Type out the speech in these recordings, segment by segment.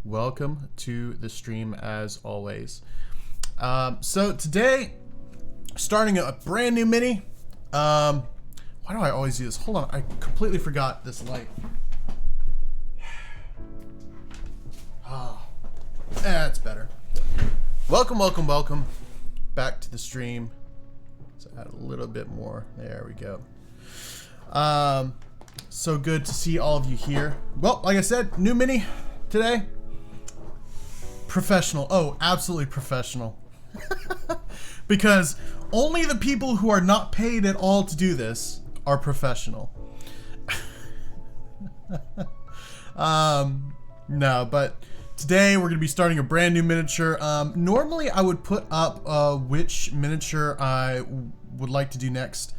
welcome to the stream as always. So today, starting a brand new mini. Why do I always do this? Hold on, I completely forgot this light. That's better. Welcome back to the stream. Let's add a little bit more. There we go. So good to see all of you here. Well, like I said, new mini today. Professional. Oh, absolutely professional. Because only the people who are not paid at all to do this are professional. No, but today we're going to be starting a brand new miniature. Normally I would put up which miniature I would like to do next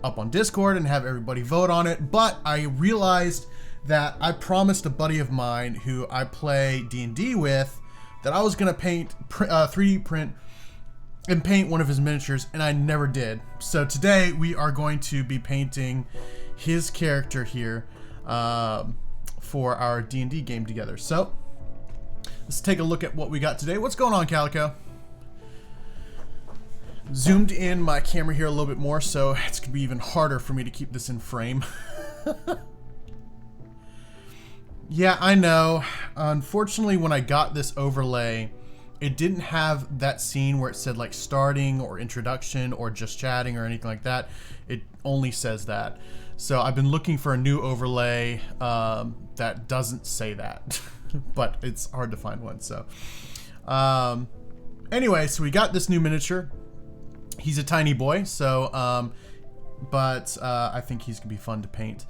up on Discord and have everybody vote on it, but I realized that I promised a buddy of mine who I play D&D with that I was going to paint 3D print and paint one of his miniatures, and I never did. So today we are going to be painting his character here for our D&D game together. So let's take a look at what we got today. What's going on, Calico? Zoomed in my camera here a little bit more, so it's gonna be even harder for me to keep this in frame. Yeah, I know. Unfortunately, when I got this overlay, it didn't have that scene where it said like starting or introduction or just chatting or anything like that. It only says that. So I've been looking for a new overlay that doesn't say that, but it's hard to find one. So anyway, so we got this new miniature. He's a tiny boy, so but I think he's gonna be fun to paint.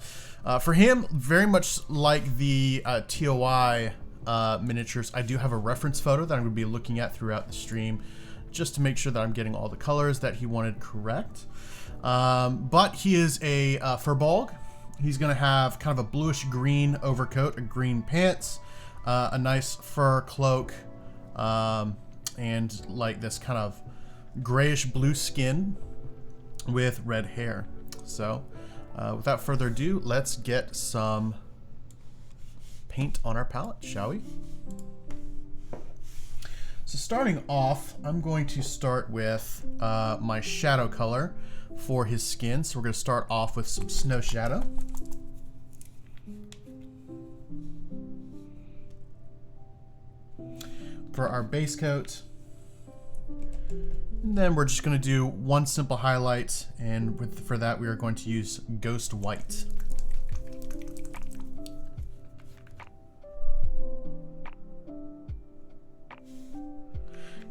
For him, very much like the TOI miniatures, I do have a reference photo that I'm gonna be looking at throughout the stream, just to make sure that I'm getting all the colors that he wanted correct. But he is a Furbolg. He's gonna have kind of a bluish green overcoat, a green pants, a nice fur cloak, and like this kind of grayish blue skin with red hair. So without further ado, let's get some paint on our palette, shall we? So starting off, I'm going to start with my shadow color for his skin. So we're going to start off with some snow shadow. For our base coat. And then we're just going to do one simple highlight, and for that we are going to use Ghost White.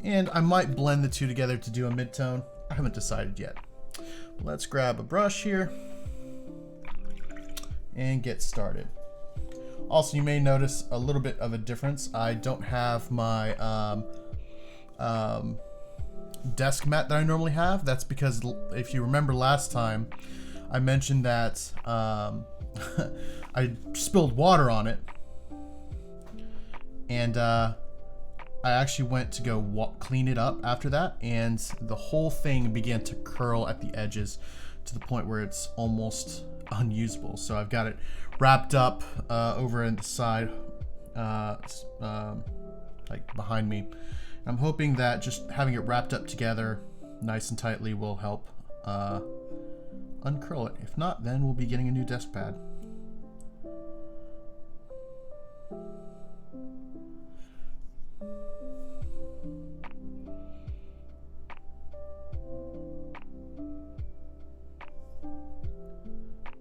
And I might blend the two together to do a mid-tone. I haven't decided yet. Let's grab a brush here and get started. Also, you may notice a little bit of a difference. I don't have my desk mat that I normally have. That's because if you remember last time, I mentioned that I spilled water on it, and I actually went to go clean it up after that, and the whole thing began to curl at the edges to the point where it's almost unusable. So I've got it wrapped up over in the side, like behind me. I'm hoping that just having it wrapped up together nice and tightly will help uncurl it. If not, then we'll be getting a new desk pad.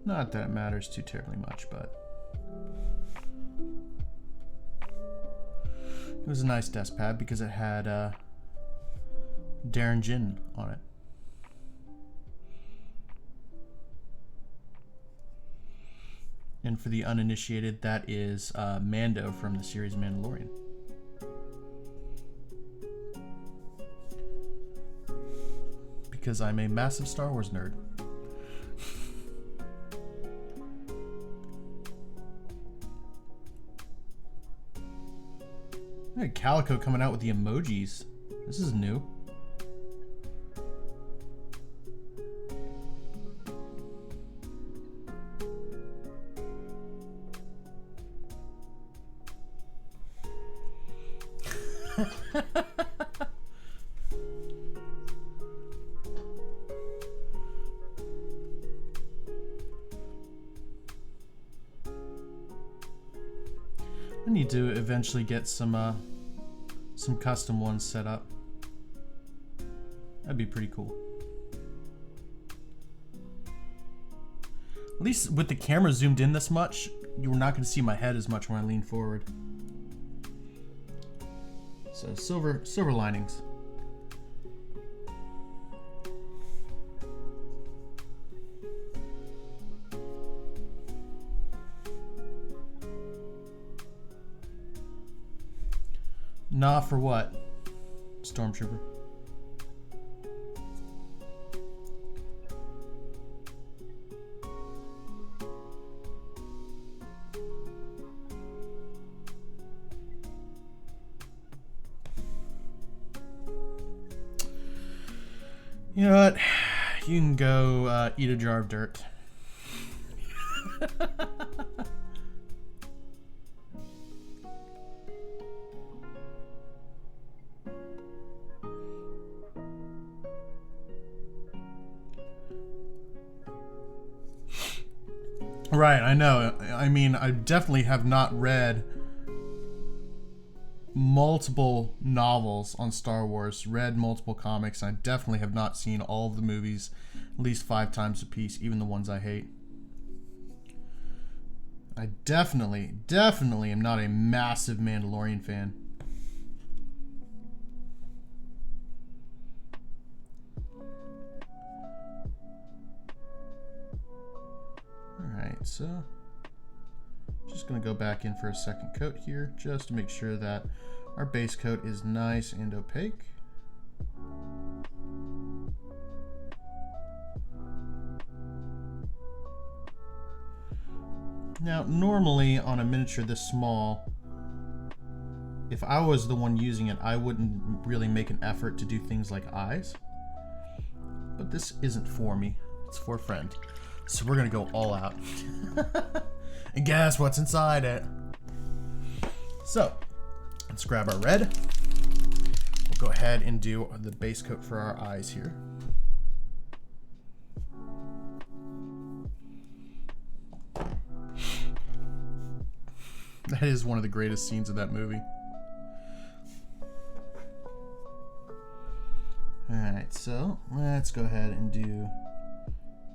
Not that it matters too terribly much, but it was a nice desk pad because it had Darren Jin on it. And for the uninitiated, that is Mando from the series Mandalorian. Because I'm a massive Star Wars nerd. Hey, Calico coming out with the emojis. This is new. I need to eventually get some custom ones set up. That'd be pretty cool. At least with the camera zoomed in this much, you're not going to see my head as much when I lean forward. So silver linings. Nah, for what? Stormtrooper. You know what? You can go eat a jar of dirt. Right, I know. I mean, I definitely have not read multiple novels on Star Wars, read multiple comics, and I definitely have not seen all of the movies at least 5 times a piece, even the ones I hate. I definitely am not a massive Mandalorian fan. Alright, so just going to go back in for a second coat here, just to make sure that our base coat is nice and opaque. Now, normally on a miniature this small, if I was the one using it, I wouldn't really make an effort to do things like eyes. But this isn't for me, it's for a friend. So we're going to go all out. And guess what's inside it? So, let's grab our red. We'll go ahead and do the base coat for our eyes here. That is one of the greatest scenes of that movie. Alright, so let's go ahead and do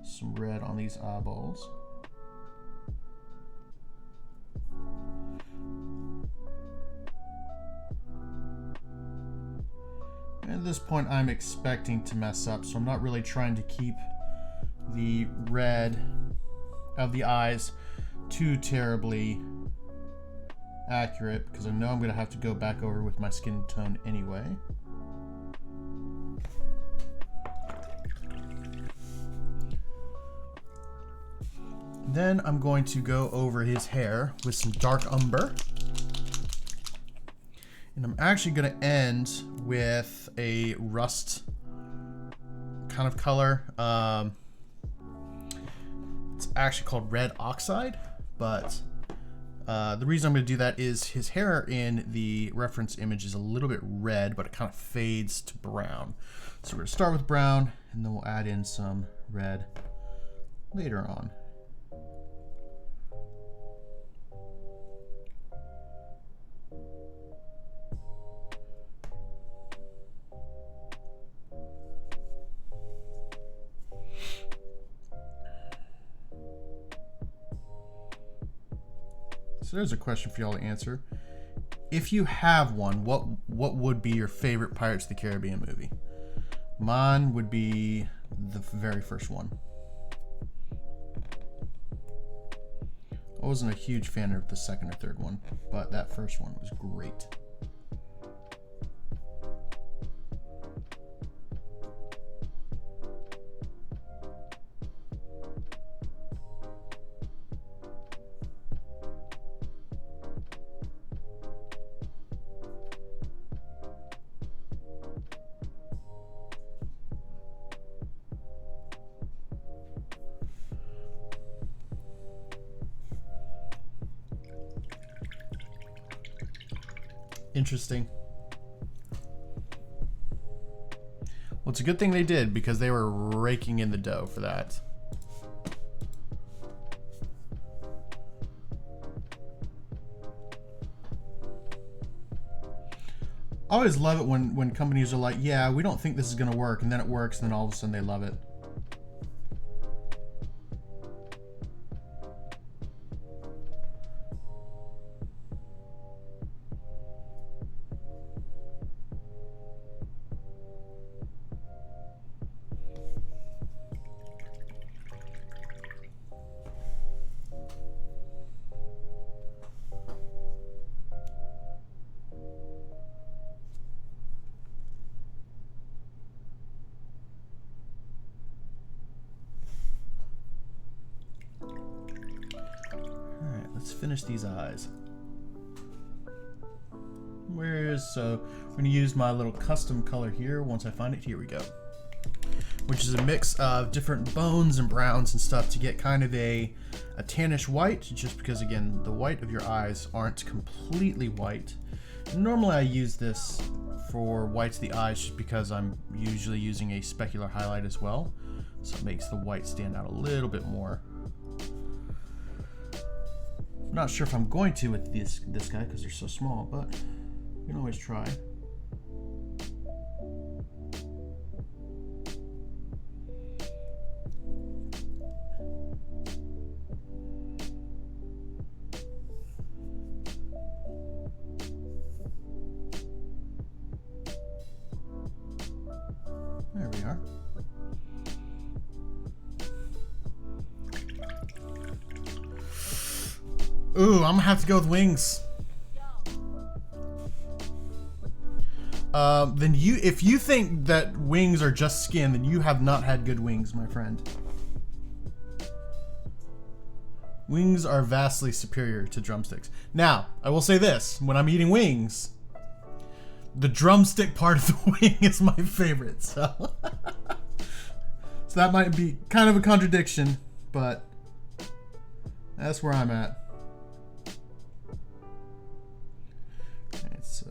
some red on these eyeballs. At this point, I'm expecting to mess up, so I'm not really trying to keep the red of the eyes too terribly accurate, because I know I'm going to have to go back over with my skin tone anyway. Then I'm going to go over his hair with some dark umber. And I'm actually going to end with a rust kind of color. It's actually called red oxide, but the reason I'm going to do that is his hair in the reference image is a little bit red, but it kind of fades to brown. So we're going to start with brown, and then we'll add in some red later on. So there's a question for y'all to answer. If you have one, what would be your favorite Pirates of the Caribbean movie? Mine would be the very first one. I wasn't a huge fan of the second or third one, but that first one was great. Interesting. Well, it's a good thing they did because they were raking in the dough for that. I always love it when companies are like, yeah, we don't think this is going to work, and then it works, and then all of a sudden they love it. Let's finish these eyes. So we're gonna use my little custom color here. Once I find it, here we go. Which is a mix of different bones and browns and stuff to get kind of a tannish white, just because again, the white of your eyes aren't completely white. Normally I use this for whites of the eyes just because I'm usually using a specular highlight as well. So it makes the white stand out a little bit more. I'm not sure if I'm going to with this guy because they're so small, but you can always try. There we are. Ooh, I'm gonna have to go with wings. Then if you think that wings are just skin, then you have not had good wings, my friend. Wings are vastly superior to drumsticks. Now, I will say this, when I'm eating wings, the drumstick part of the wing is my favorite, so. So that might be kind of a contradiction, but that's where I'm at. Alright, so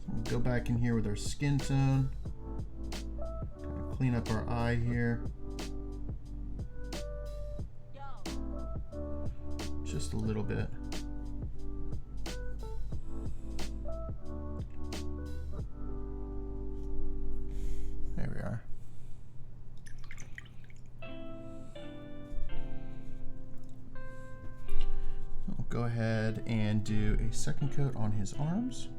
we'll go back in here with our skin tone. Kind of clean up our eye here. Just a little bit. There we are. We'll go ahead and do a second coat on his arms.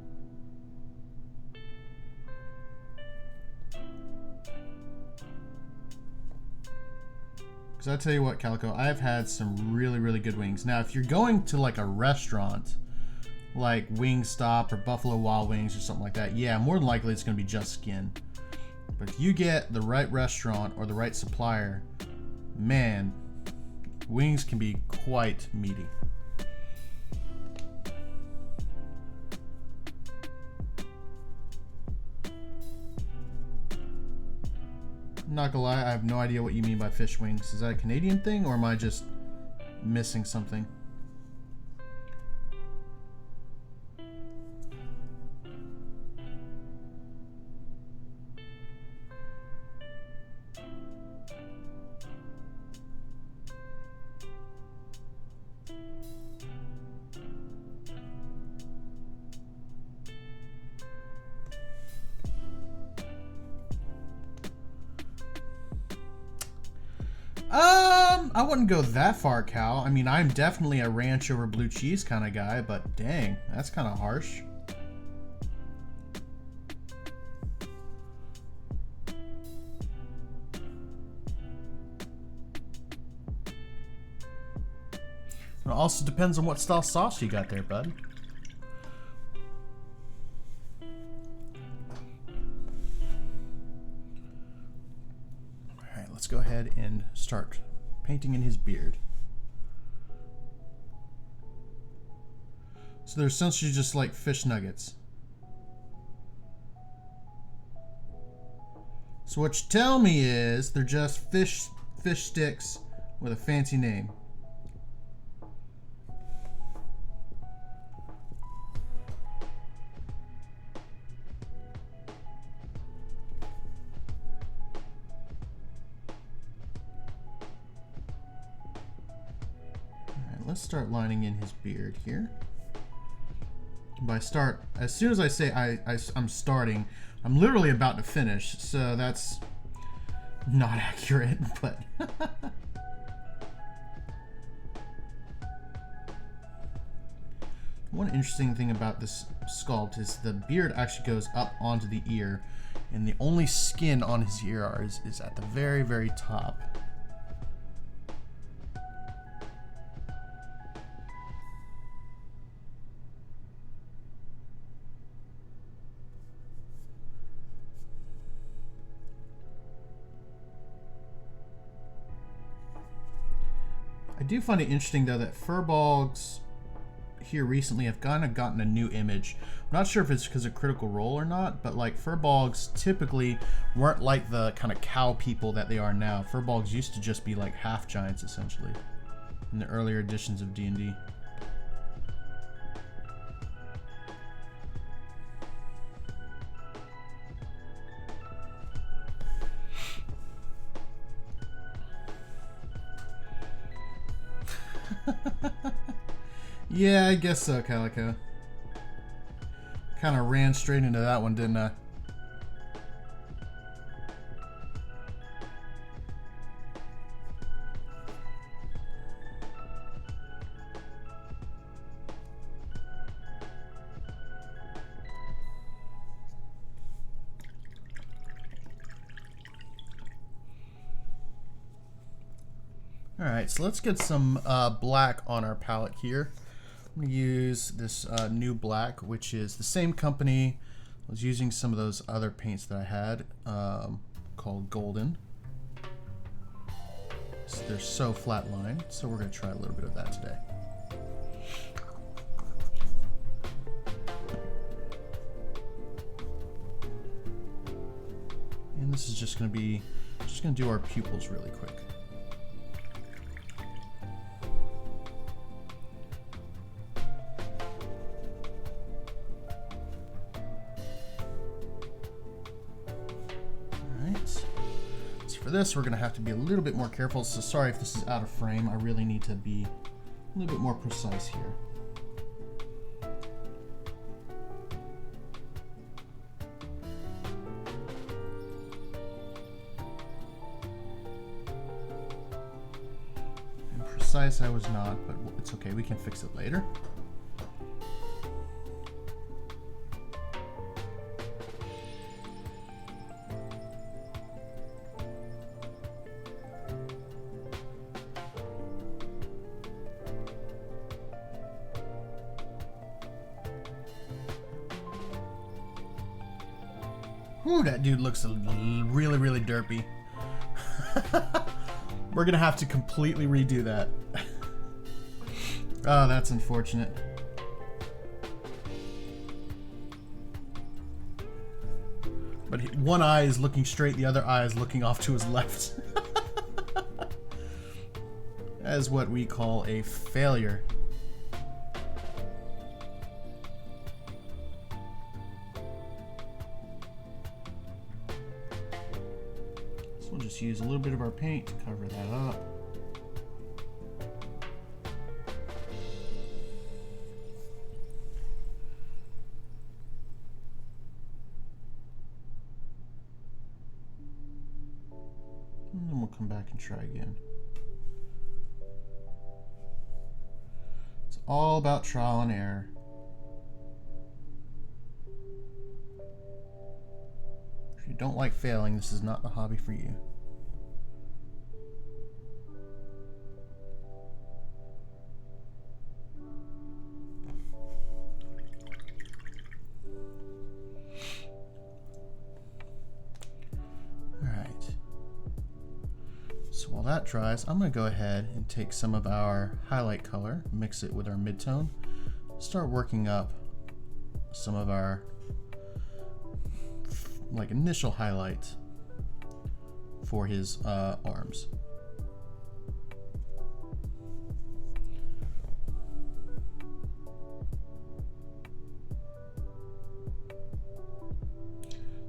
Because I tell you what, Calico, I've had some really, really good wings. Now, if you're going to like a restaurant, like Wingstop or Buffalo Wild Wings or something like that, yeah, more than likely it's going to be just skin. But if you get the right restaurant or the right supplier, man, wings can be quite meaty. I'm not gonna lie, I have no idea what you mean by fish wings. Is that a Canadian thing, or am I just missing something? I wouldn't go that far, Cal. I mean, I'm definitely a ranch over blue cheese kind of guy, but dang, that's kind of harsh. It also depends on what style sauce you got there, bud. Alright, let's go ahead and start painting in his beard. So they're essentially just like fish nuggets. So what you tell me is they're just fish sticks with a fancy name. let's start lining in his beard here. By start, as soon as I say I'm starting, I'm literally about to finish, so that's not accurate, but one interesting thing about this sculpt is the beard actually goes up onto the ear, and the only skin on his ear is at the very, very top. I do find it interesting, though, that Furbolgs here recently have kind of gotten a new image. I'm not sure if it's because of Critical Role or not, but like Furbolgs typically weren't like the kind of cow people that they are now. Furbolgs used to just be like half giants, essentially, in the earlier editions of D&D. Yeah, I guess so, Calico. Kind of ran straight into that one, didn't I? Alright, so let's get some black on our palette here. I'm going to use this new black, which is the same company. I was using some of those other paints that I had called Golden. So they're so flat line, so we're going to try a little bit of that today. And this is just going to do our pupils really quick. For this, we're going to have to be a little bit more careful, so sorry if this is out of frame. I really need to be a little bit more precise here. And precise I was not, but it's okay, we can fix it later. Ooh, that dude looks really, really derpy. We're gonna have to completely redo that. Oh, that's unfortunate. But one eye is looking straight, the other eye is looking off to his left. That is what we call a failure. We'll just use a little bit of our paint to cover that up. And then we'll come back and try again. It's all about trial and error. If you don't like failing, this is not the hobby for you. So while that dries, I'm going to go ahead and take some of our highlight color, mix it with our midtone, start working up some of our like initial highlight for his arms.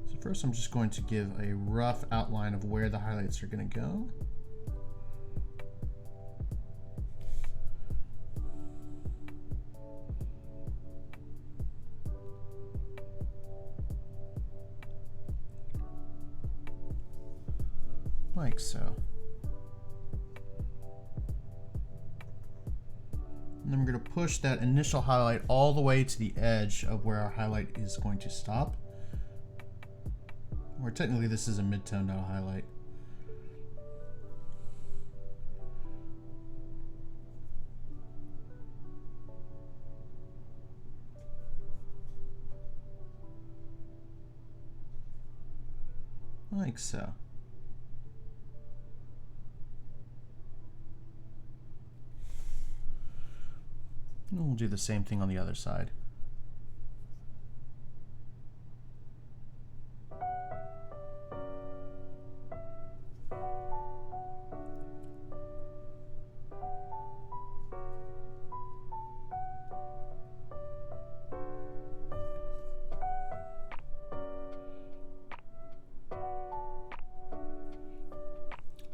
So first I'm just going to give a rough outline of where the highlights are going to go. like so. And then we're going to push that initial highlight all the way to the edge of where our highlight is going to stop. Or technically this is a midtone, not a highlight. Like so. And we'll do the same thing on the other side.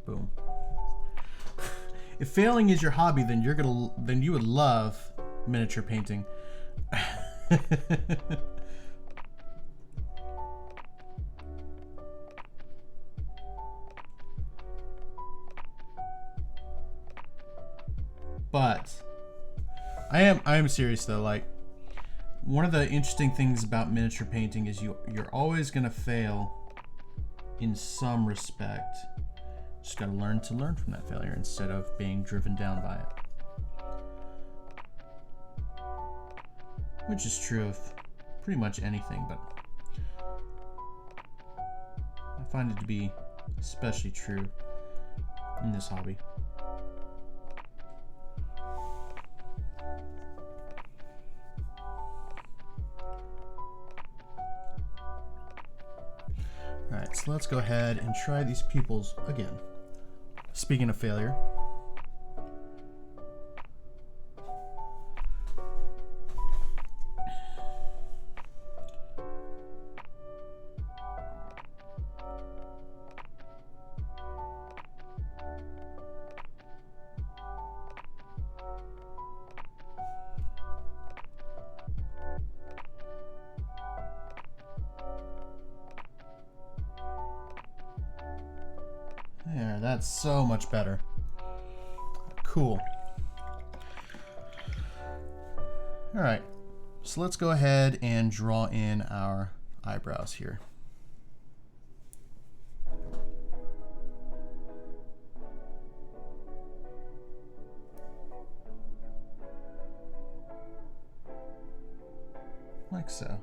Boom. If failing is your hobby, then you would love miniature painting. But I am serious though. Like, one of the interesting things about miniature painting is you're always gonna fail in some respect. Just gotta learn from that failure instead of being driven down by it. Which is true of pretty much anything, but I find it to be especially true in this hobby. Alright, so let's go ahead and try these pupils again. Speaking of failure. There, that's so much better. Cool. All right, so let's go ahead and draw in our eyebrows here. Like so.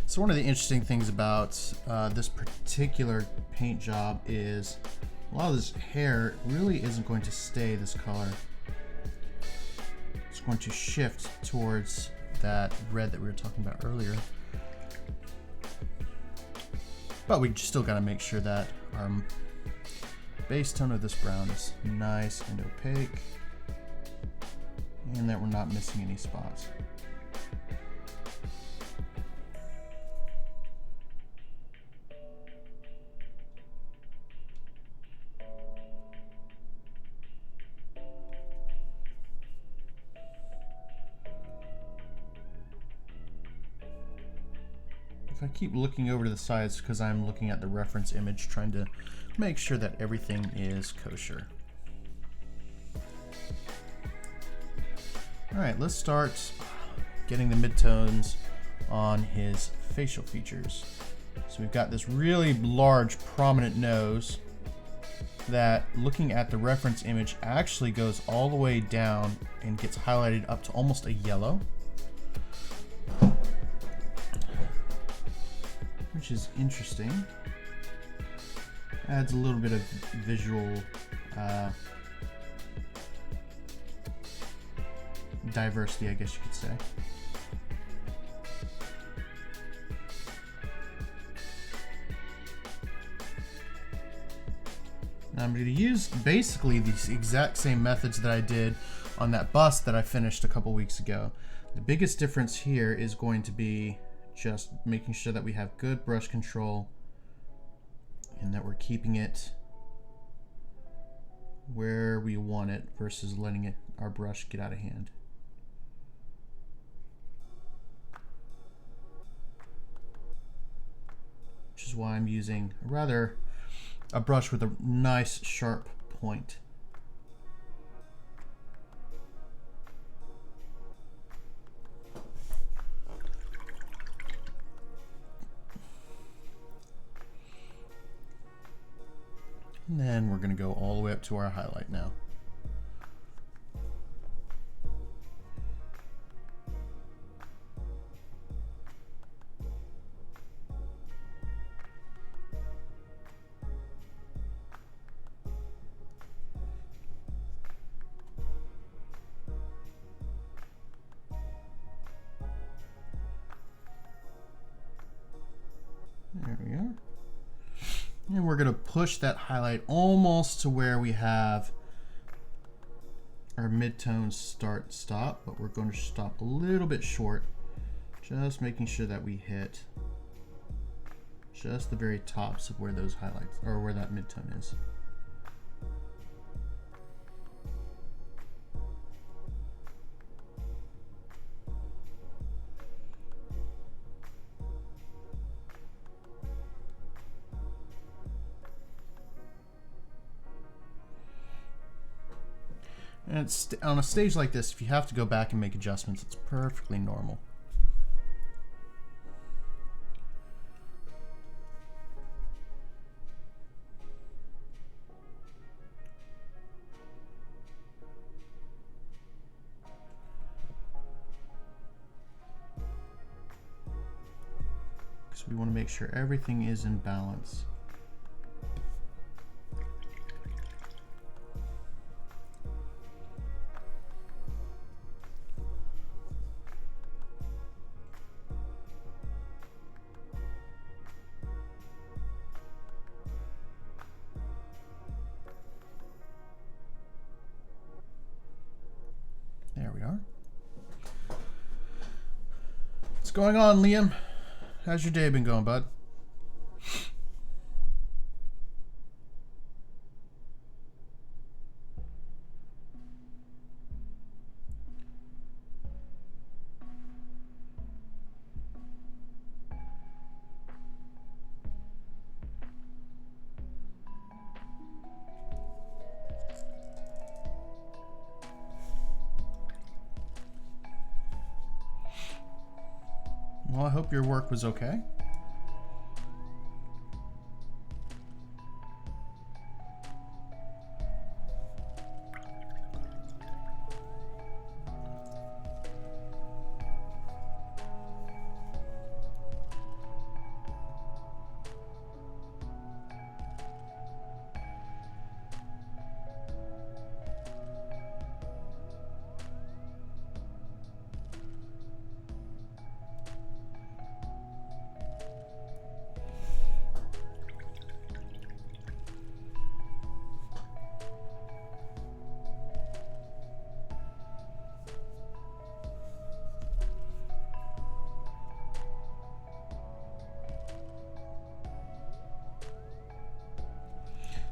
So one of the interesting things about this particular paint job is a lot of this hair really isn't going to stay this color. It's going to shift towards that red that we were talking about earlier. But we still got to make sure that our base tone of this brown is nice and opaque, and that we're not missing any spots. If I keep looking over to the sides, because I'm looking at the reference image, trying to make sure that everything is kosher. All right, let's start getting the midtones on his facial features. So we've got this really large, prominent nose that, looking at the reference image, actually goes all the way down and gets highlighted up to almost a yellow, which is interesting. Adds a little bit of visual diversity, I guess you could say. Now I'm going to use basically these exact same methods that I did on that bust that I finished a couple weeks ago. The biggest difference here is going to be just making sure that we have good brush control and that we're keeping it where we want it versus letting our brush get out of hand. Which is why I'm using a brush with a nice sharp point. And then we're going to go all the way up to our highlight now. There we are. And we're going to push that highlight almost to where we have our midtones start stop, but we're going to stop a little bit short, just making sure that we hit just the very tops of where those highlights, or where that midtone is. And it's, on a stage like this, if you have to go back and make adjustments, it's perfectly normal. Because we want to make sure everything is in balance. There we are. What's going on, Liam? How's your day been going, bud? Well, I hope your work was okay.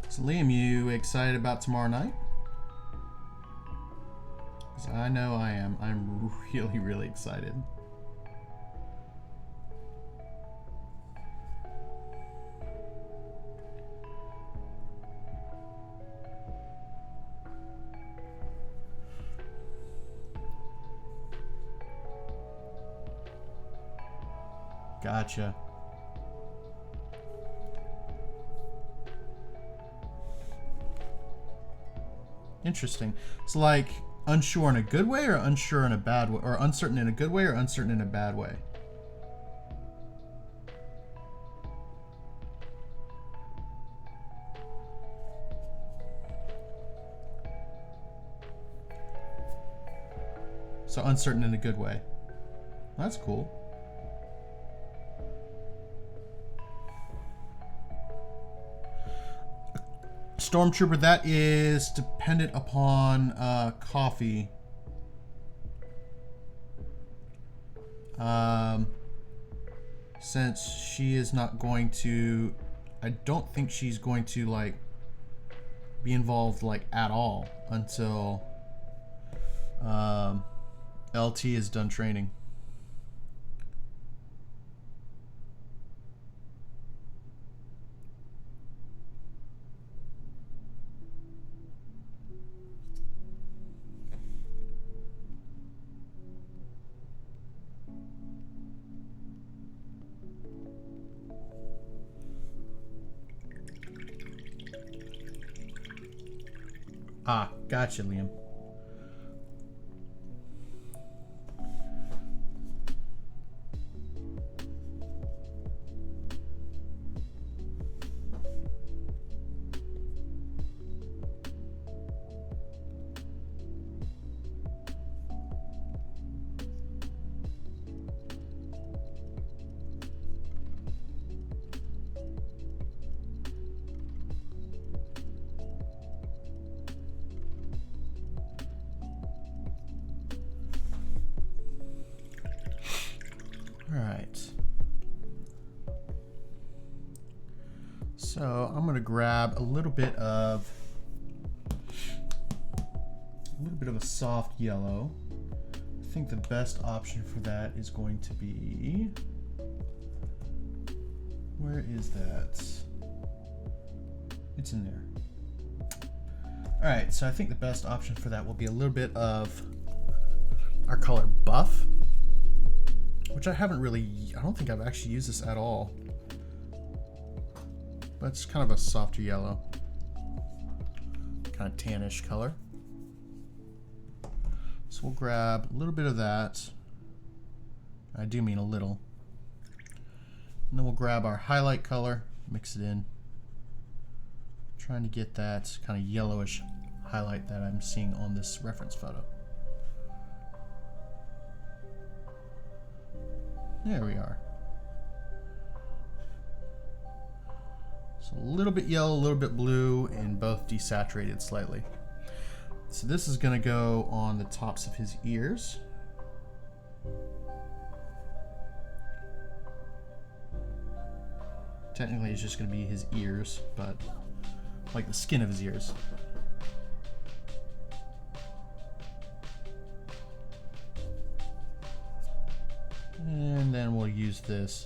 So Liam, you excited about tomorrow night? Because I know I am. I'm really, really excited. Gotcha. Interesting. So like unsure in a good way or unsure in a bad way, or uncertain in a good way or uncertain in a bad way? So uncertain in a good way. That's cool. Stormtrooper, that is dependent upon coffee. Since she is not going to, I don't think she's going to like be involved like at all until LT is done training. Ah, gotcha, Liam. Alright. So I'm gonna grab a little bit of a soft yellow. I think the best option for that is going to be, where is that? It's in there. Alright, so I think the best option for that will be a little bit of our color Buff, which I haven't really, I don't think I've actually used this at all. But it's kind of a softer yellow. Kind of tannish color. So we'll grab a little bit of that. I do mean a little. And then we'll grab our highlight color, mix it in. Trying to get that kind of yellowish highlight that I'm seeing on this reference photo. There we are. So a little bit yellow, a little bit blue, and both desaturated slightly. So this is going to go on the tops of his ears. Technically it's just going to be his ears, but like the skin of his ears. And then we'll use this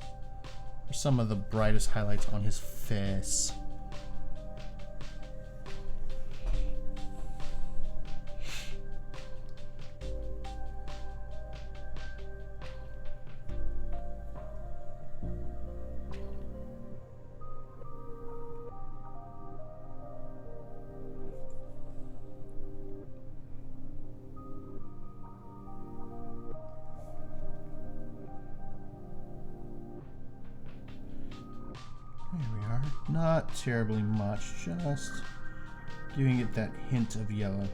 for some of the brightest highlights on his face. There we are. Not terribly much, just giving it that hint of yellow.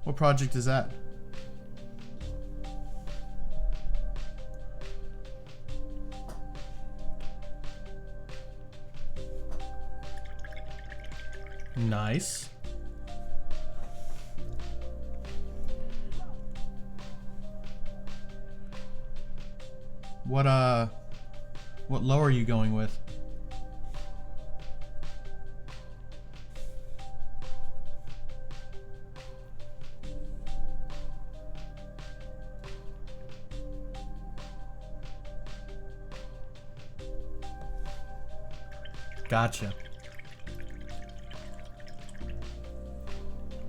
What project is that? Nice. What low are you going with? Gotcha.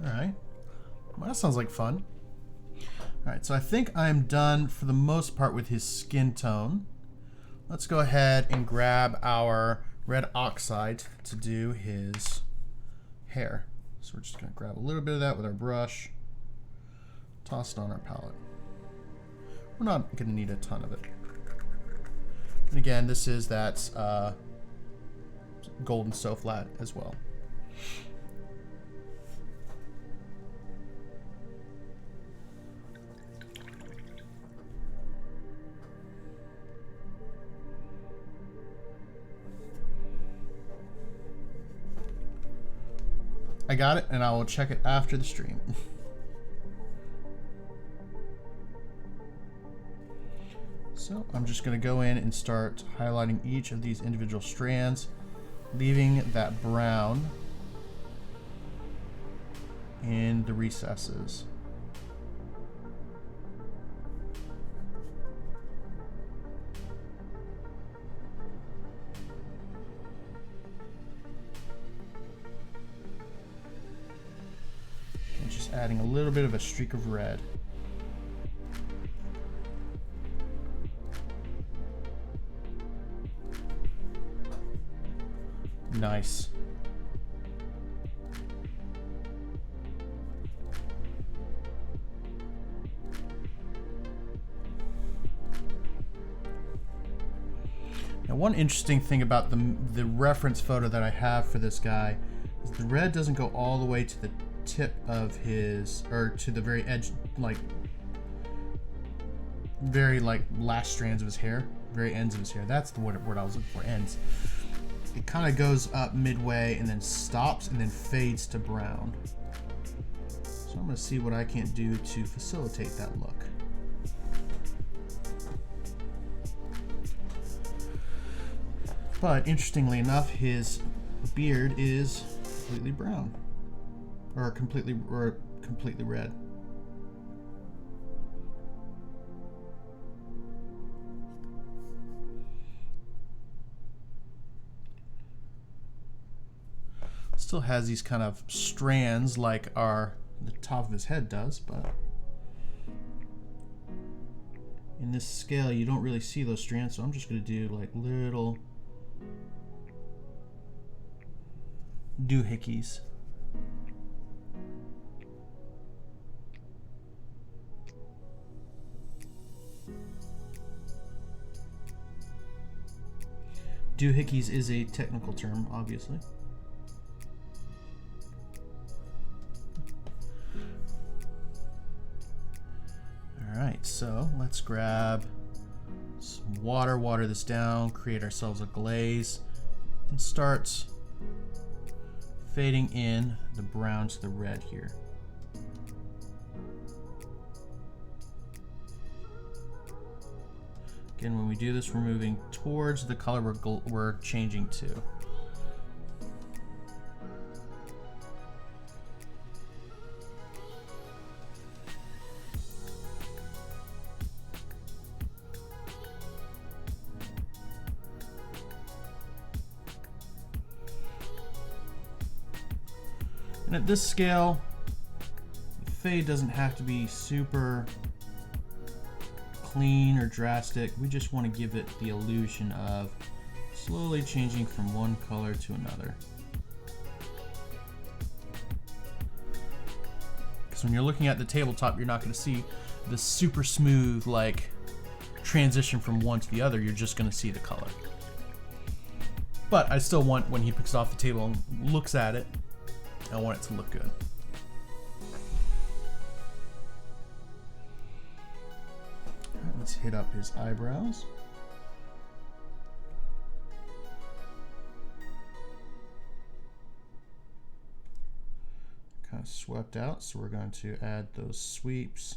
Alright. Well, that sounds like fun. Alright, so I think I'm done for the most part with his skin tone. Let's go ahead and grab our red oxide to do his hair. So we're just going to grab a little bit of that with our brush. Toss it on our palette. We're not going to need a ton of it. And again, this is that golden stow flat as well. I got it, and I will check it after the stream. So I'm just going to go in and start highlighting each of these individual strands, leaving that brown in the recesses. And just adding a little bit of a streak of red. Nice. Now, one interesting thing about the reference photo that I have for this guy is the red doesn't go all the way to the tip of his, or to the very edge, like very like last strands of his hair, very ends of his hair. That's the word I was looking for, ends. It kind of goes up midway and then stops and then fades to brown. So I'm going to see what I can do to facilitate that look. But interestingly enough, his beard is completely brown, or completely red. Still has these kind of strands like the top of his head does, but in this scale you don't really see those strands, so I'm just going to do like little doohickeys. Doohickeys is a technical term, obviously. Alright, so let's grab some water this down, create ourselves a glaze, and start fading in the brown to the red here. Again, when we do this, we're moving towards the color we're changing to. And at this scale, the fade doesn't have to be super clean or drastic. We just want to give it the illusion of slowly changing from one color to another. Because when you're looking at the tabletop, you're not going to see the super smooth like transition from one to the other. You're just going to see the color. But I still want, when he picks it off the table and looks at it, I want it to look good. All right, let's hit up his eyebrows. Kind of swept out, so we're going to add those sweeps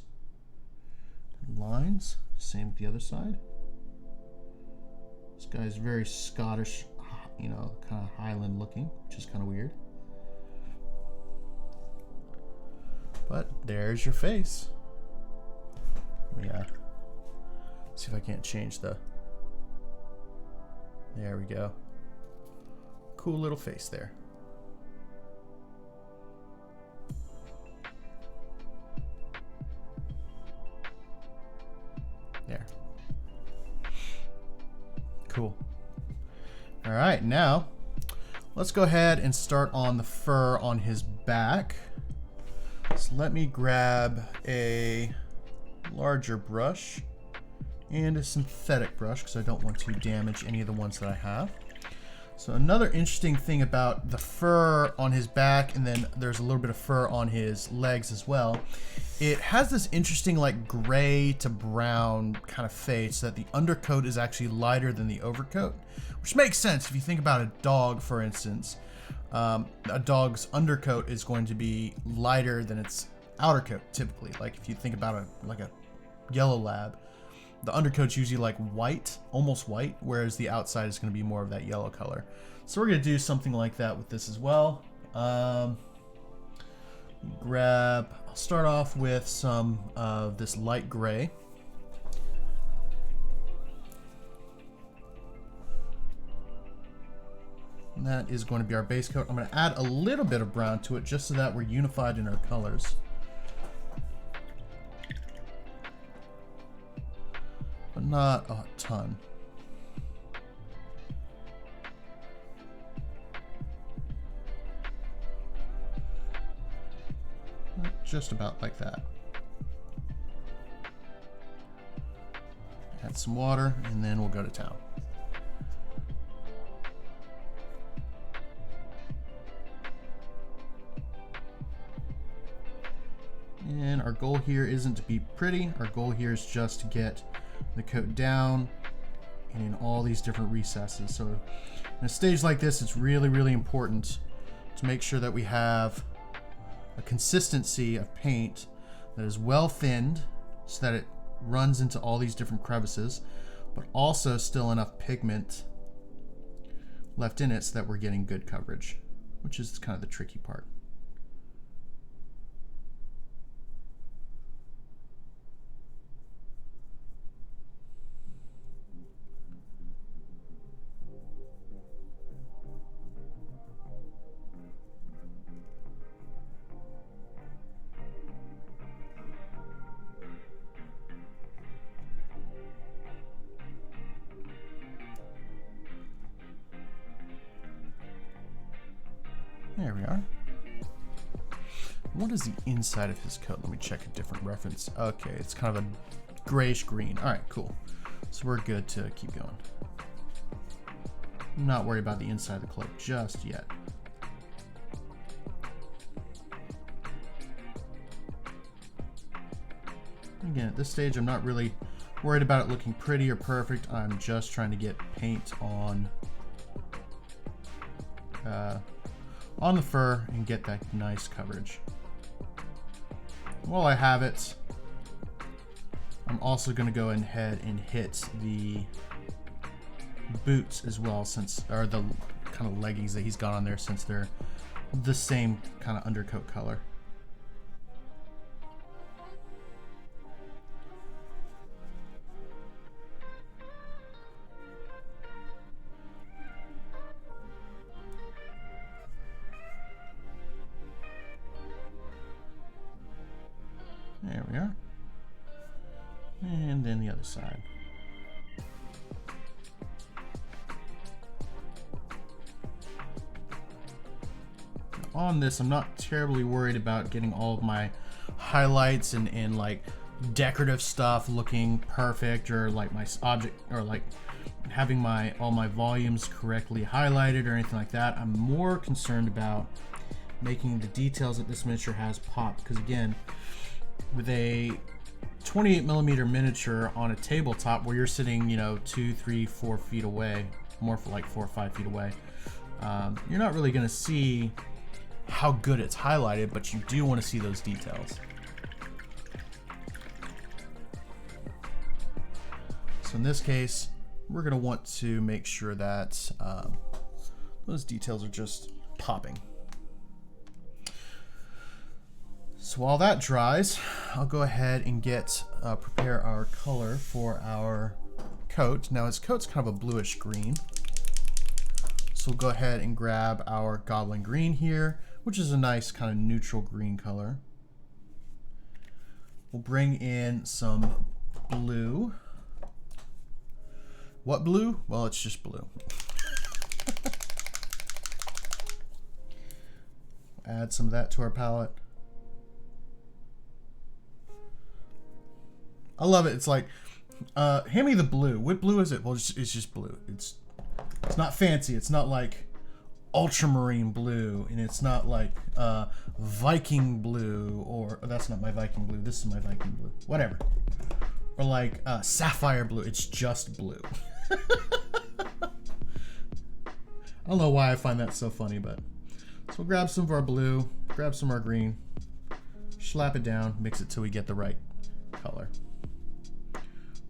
and lines. Same with the other side. This guy's very Scottish, you know, kind of Highland looking, which is kind of weird. But there's your face. Let me see if I can't change the... There we go. Cool little face there. There. Cool. All right, now let's go ahead and start on the fur on his back. So let me grab a larger brush and a synthetic brush because I don't want to damage any of the ones that I have. So another interesting thing about the fur on his back, and then there's a little bit of fur on his legs as well. It has this interesting like gray to brown kind of fade, so that the undercoat is actually lighter than the overcoat, which makes sense if you think about a dog, for instance. A dog's undercoat is going to be lighter than its outer coat typically. Like if you think about a yellow lab, the undercoat's usually like white, almost white, whereas the outside is going to be more of that yellow color. So we're going to do something like that with this as well. I'll start off with some of this light gray. And that is going to be our base coat. I'm going to add a little bit of brown to it just so that we're unified in our colors. But not a ton. Just about like that. Add some water and then we'll go to town. And our goal here isn't to be pretty. Our goal here is just to get the coat down and in all these different recesses. So in a stage like this, it's really, really important to make sure that we have a consistency of paint that is well thinned so that it runs into all these different crevices, but also still enough pigment left in it so that we're getting good coverage, which is kind of the tricky part. There we are. What is the inside of his coat? Let me check a different reference. Okay, it's kind of a grayish green. All right, cool. So we're good to keep going. I'm not worried about the inside of the cloak just yet. Again, at this stage, I'm not really worried about it looking pretty or perfect. I'm just trying to get paint on the fur and get that nice coverage. While I have it, I'm also going to go ahead and hit the boots as well, or the kind of leggings that he's got on there, since they're the same kind of undercoat color. There we are. And then the other side. On this, I'm not terribly worried about getting all of my highlights and like decorative stuff looking perfect, or like my object, or like having all my volumes correctly highlighted or anything like that. I'm more concerned about making the details that this miniature has pop, because again, with a 28mm miniature on a tabletop where you're sitting, 2, 3, 4 feet away, more for like 4 or 5 feet away, you're not really going to see how good it's highlighted, but you do want to see those details. So in this case, we're going to want to make sure that those details are just popping. So while that dries, I'll go ahead and prepare our color for our coat. Now his coat's kind of a bluish green. So we'll go ahead and grab our Goblin Green here, which is a nice kind of neutral green color. We'll bring in some blue. What blue? Well, it's just blue. Add some of that to our palette. I love it. It's like, hand me the blue. What blue is it? Well, it's just blue. It's not fancy. It's not like ultramarine blue, and it's not like Viking blue, or that's not my Viking blue. This is my Viking blue. Whatever. Or like sapphire blue. It's just blue. I don't know why I find that so funny, but so we'll grab some of our blue, grab some of our green, slap it down, mix it till we get the right color.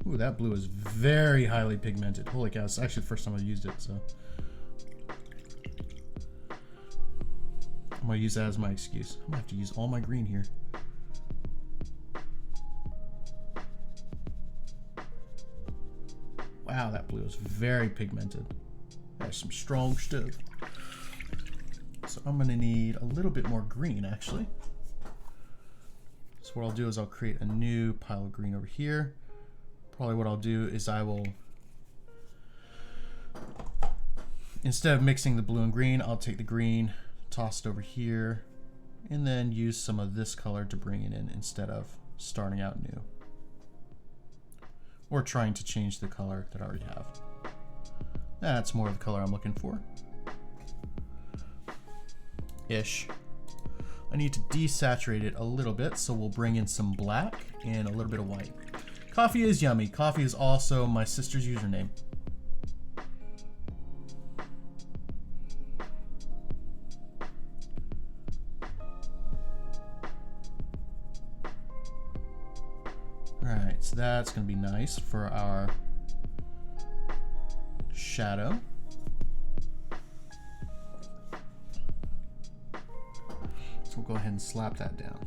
Ooh, that blue is very highly pigmented. Holy cow, it's actually the first time I used it, so I'm gonna use that as my excuse. I'm gonna have to use all my green here. Wow, that blue is very pigmented. That's some strong stuff. So I'm gonna need a little bit more green, actually. So what I'll do is I'll create a new pile of green over here. Probably what I'll do is I will, instead of mixing the blue and green, I'll take the green, toss it over here, and then use some of this color to bring it in instead of starting out new. Or trying to change the color that I already have. That's more of the color I'm looking for. Ish. I need to desaturate it a little bit, so we'll bring in some black and a little bit of white. Coffee is yummy. Coffee is also my sister's username. Alright, so that's going to be nice for our shadow. So we'll go ahead and slap that down.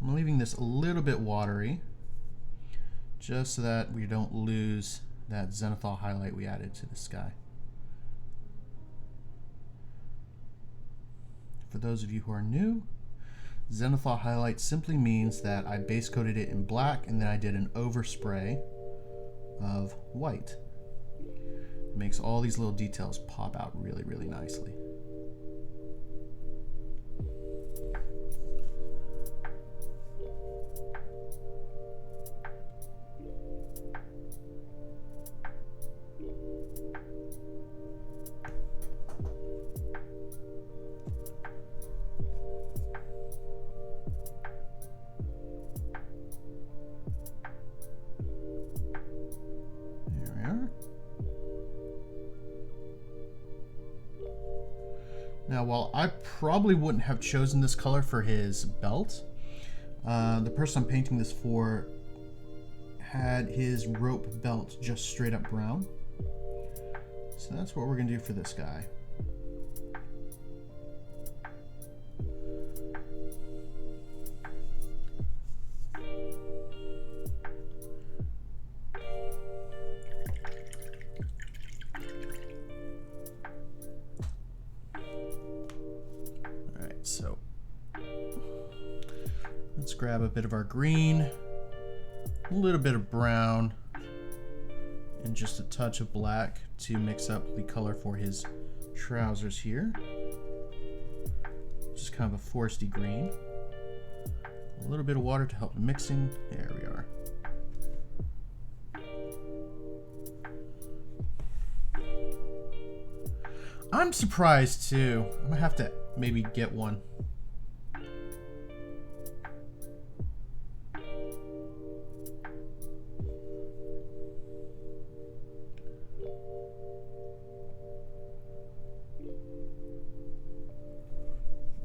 I'm leaving this a little bit watery, just so that we don't lose that zenithal highlight we added to the sky. For those of you who are new, zenithal highlight simply means that I base coated it in black and then I did an overspray of white. It makes all these little details pop out really, really nicely. Now, while I probably wouldn't have chosen this color for his belt, the person I'm painting this for had his rope belt just straight up brown. So that's what we're gonna do for this guy. So let's grab a bit of our green, a little bit of brown, and just a touch of black to mix up the color for his trousers here. Just kind of a foresty green. A little bit of water to help mixing. There we are. I'm surprised too. I'm gonna have to maybe get one.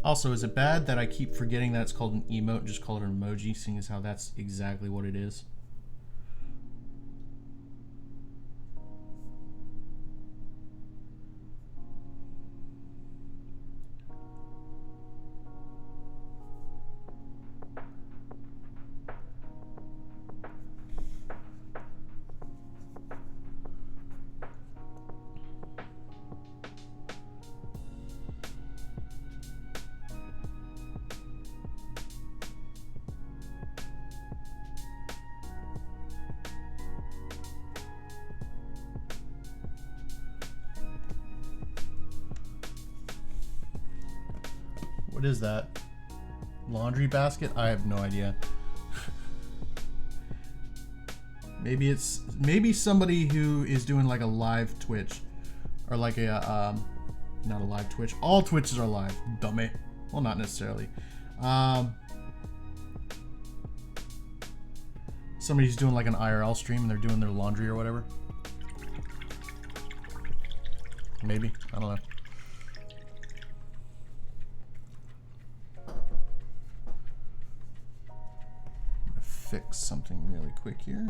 Also, is it bad that I keep forgetting that it's called an emote and just call it an emoji, seeing as how that's exactly what it is? is that? Laundry basket? I have no idea. Maybe somebody who is doing like a live Twitch, or like a not a live Twitch. All Twitches are live, dummy. Well, not necessarily. Somebody's doing like an IRL stream and they're doing their laundry or whatever. Maybe, I don't know. I'm gonna fix something really quick here.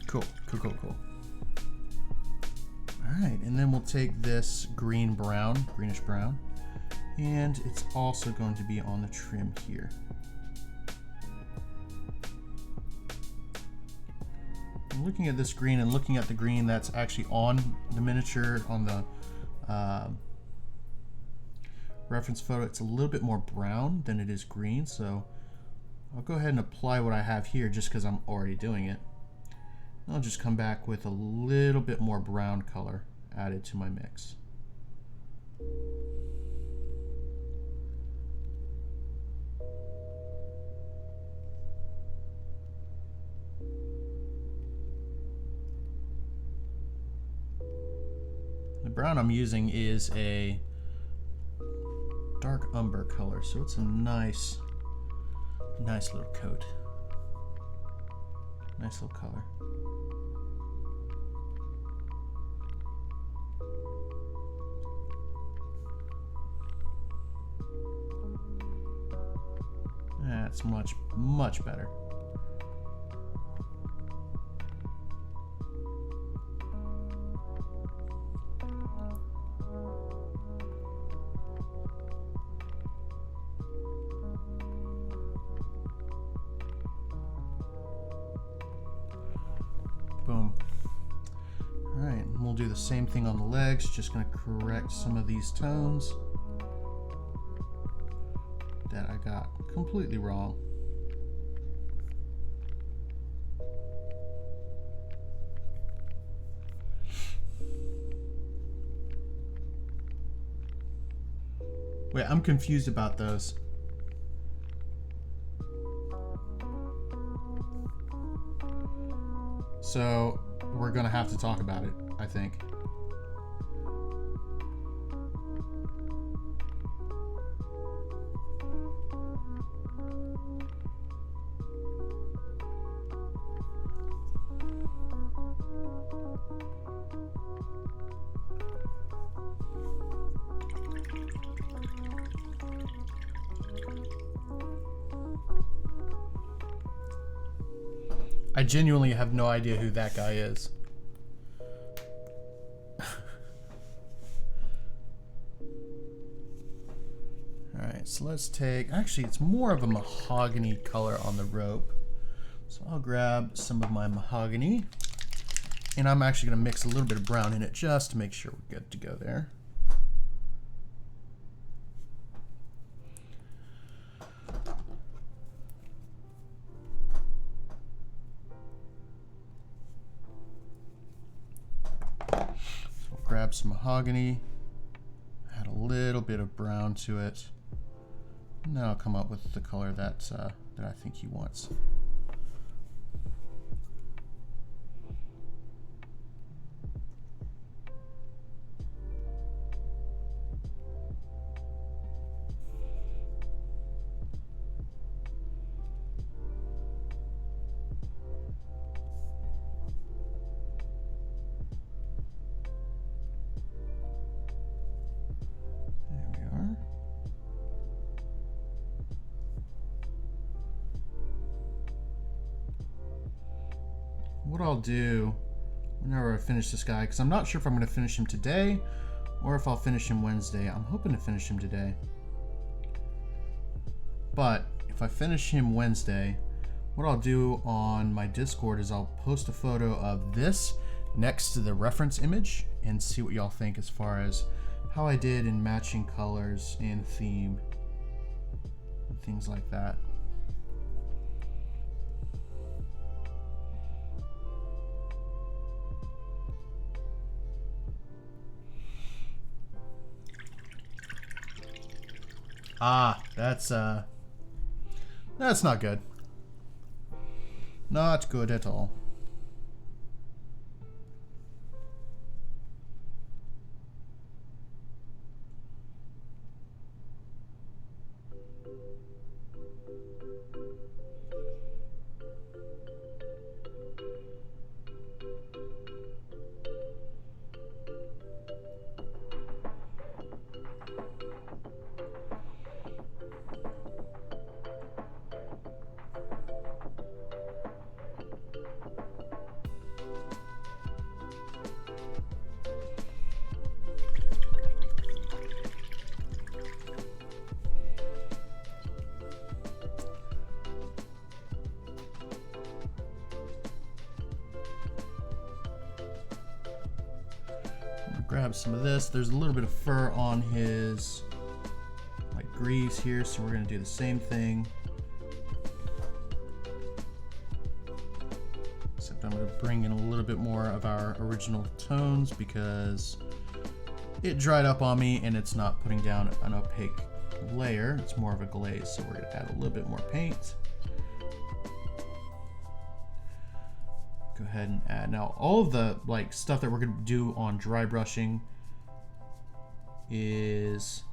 Cool. Alright, and then we'll take this greenish brown, and it's also going to be on the trim here. I'm looking at this green and looking at the green that's actually on the miniature, on the reference photo. It's a little bit more brown than it is green, so I'll go ahead and apply what I have here just because I'm already doing it. I'll just come back with a little bit more brown color added to my mix. The brown I'm using is a dark umber color, so it's a nice little coat. Nice little color. That's much better. Boom. All right, and we'll do the same thing on the legs. Just gonna correct some of these tones that I got completely wrong. Wait, I'm confused about those. So we're gonna have to talk about it, I think. I genuinely have no idea who that guy is. Alright, so let's take... Actually, it's more of a mahogany color on the rope. So I'll grab some of my mahogany. And I'm actually going to mix a little bit of brown in it just to make sure we're good to go there. Grab some mahogany, add a little bit of brown to it, and then I'll come up with the color that I think he wants. What I'll do whenever I finish this guy, because I'm not sure if I'm going to finish him today or if I'll finish him Wednesday. I'm hoping to finish him today. But if I finish him Wednesday, what I'll do on my Discord is I'll post a photo of this next to the reference image and see what y'all think as far as how I did in matching colors and theme and things like that. Ah, that's not good. Not good at all. Grab some of this. There's a little bit of fur on his like greaves here, so we're gonna do the same thing. Except I'm gonna bring in a little bit more of our original tones because it dried up on me and it's not putting down an opaque layer. It's more of a glaze, so we're gonna add a little bit more paint. Go ahead and add. Now all of the like stuff that we're going to do on dry brushing is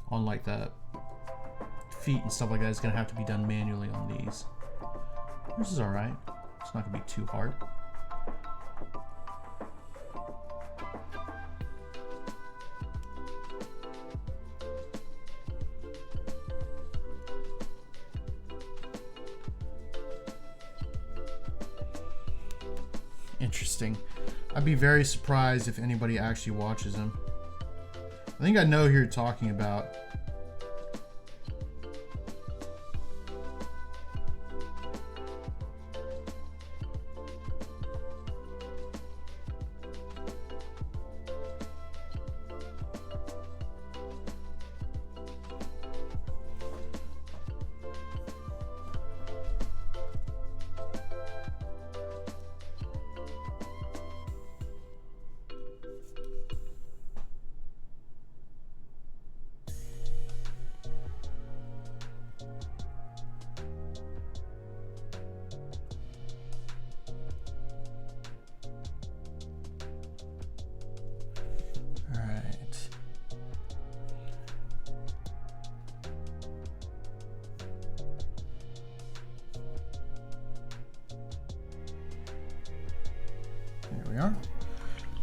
on like the feet and stuff like that is going to have to be done manually on these. This is all right. It's not going to be too hard. Interesting. I'd be very surprised if anybody actually watches him. I think I know who you're talking about.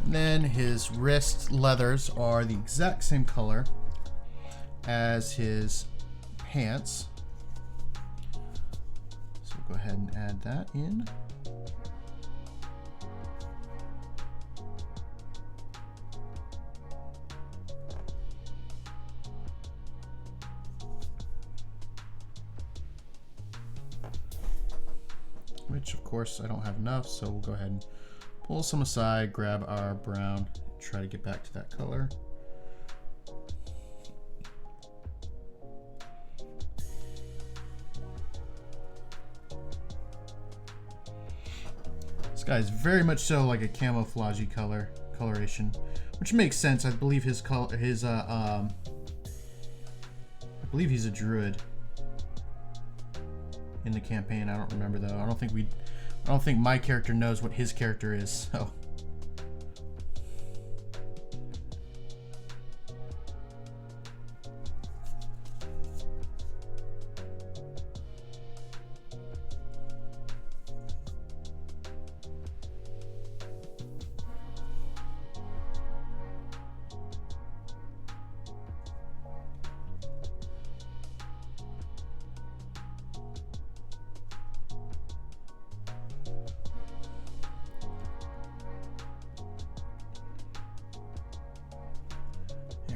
And then his wrist leathers are the exact same color as his pants. So we'll go ahead and add that in. Which of course I don't have enough, so we'll go ahead and pull some aside, grab our brown, try to get back to that color. This guy is very much so like a camouflagey coloration, which makes sense. I believe his color, I believe he's a druid in the campaign. I don't remember though. I don't think my character knows what his character is, so.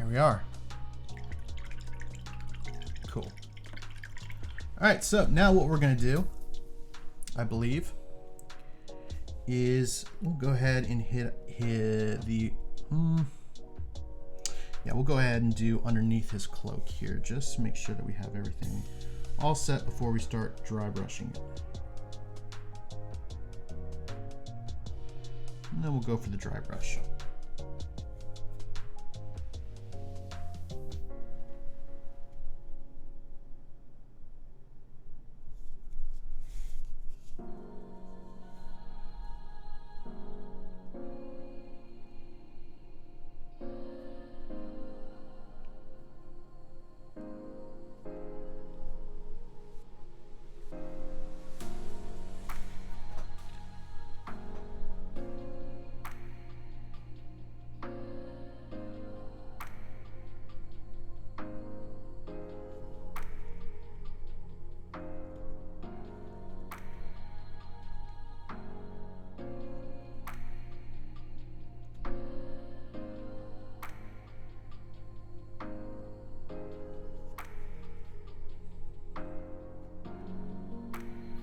There we are. Cool. All right, so now what we're gonna do, I believe, is we'll go ahead and hit the, yeah, we'll go ahead and do underneath his cloak here, just to make sure that we have everything all set before we start dry brushing it. And then we'll go for the dry brush.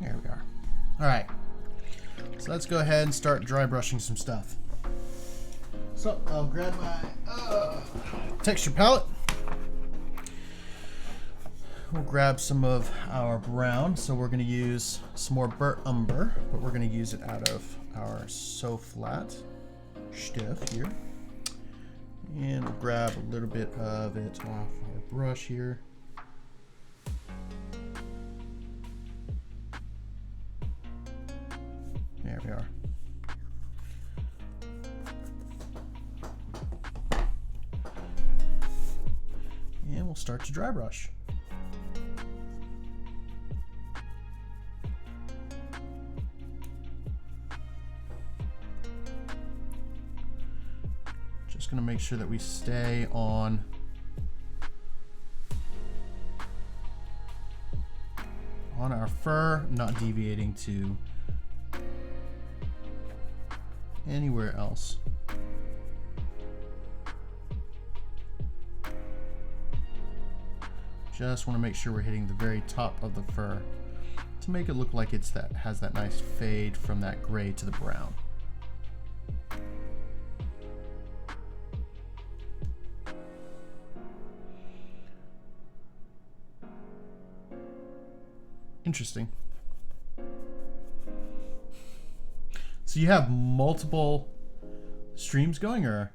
There we are. All right, so let's go ahead and start dry brushing some stuff. So I'll grab my texture palette. We'll grab some of our brown. So we're gonna use some more burnt umber, but we're gonna use it out of our So Flat stuff here. And we'll grab a little bit of it off our brush here. There we are. And we'll start to dry brush. Just gonna make sure that we stay on our fur, not deviating to anywhere else. Just want to make sure we're hitting the very top of the fur to make it look like it's has that nice fade from that gray to the brown. Interesting. So you have multiple streams going, or?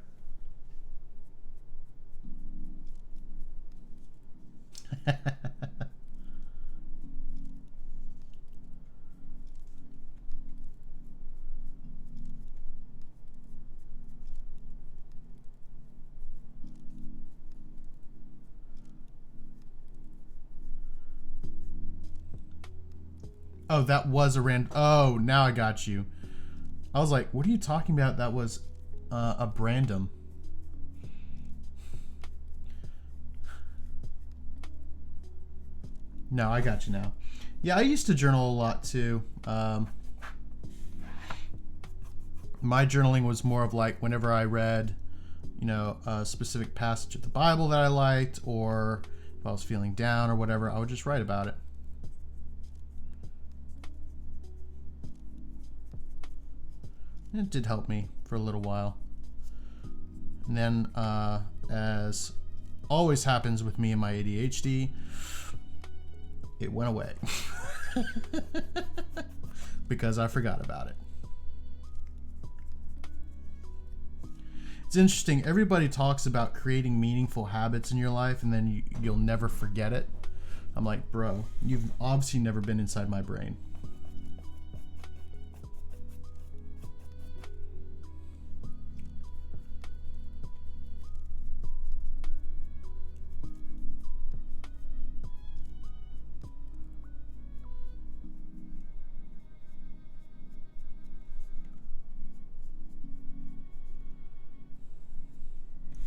Oh, that was a random. Oh, now I got you. I was like, what are you talking about? That was a random. No, I got you now. Yeah, I used to journal a lot too. My journaling was more of like whenever I read, you know, a specific passage of the Bible that I liked, or if I was feeling down or whatever, I would just write about it. It did help me for a little while. And then, as always happens with me and my ADHD, it went away. Because I forgot about it. It's interesting. Everybody talks about creating meaningful habits in your life and then you'll never forget it. I'm like, bro, you've obviously never been inside my brain.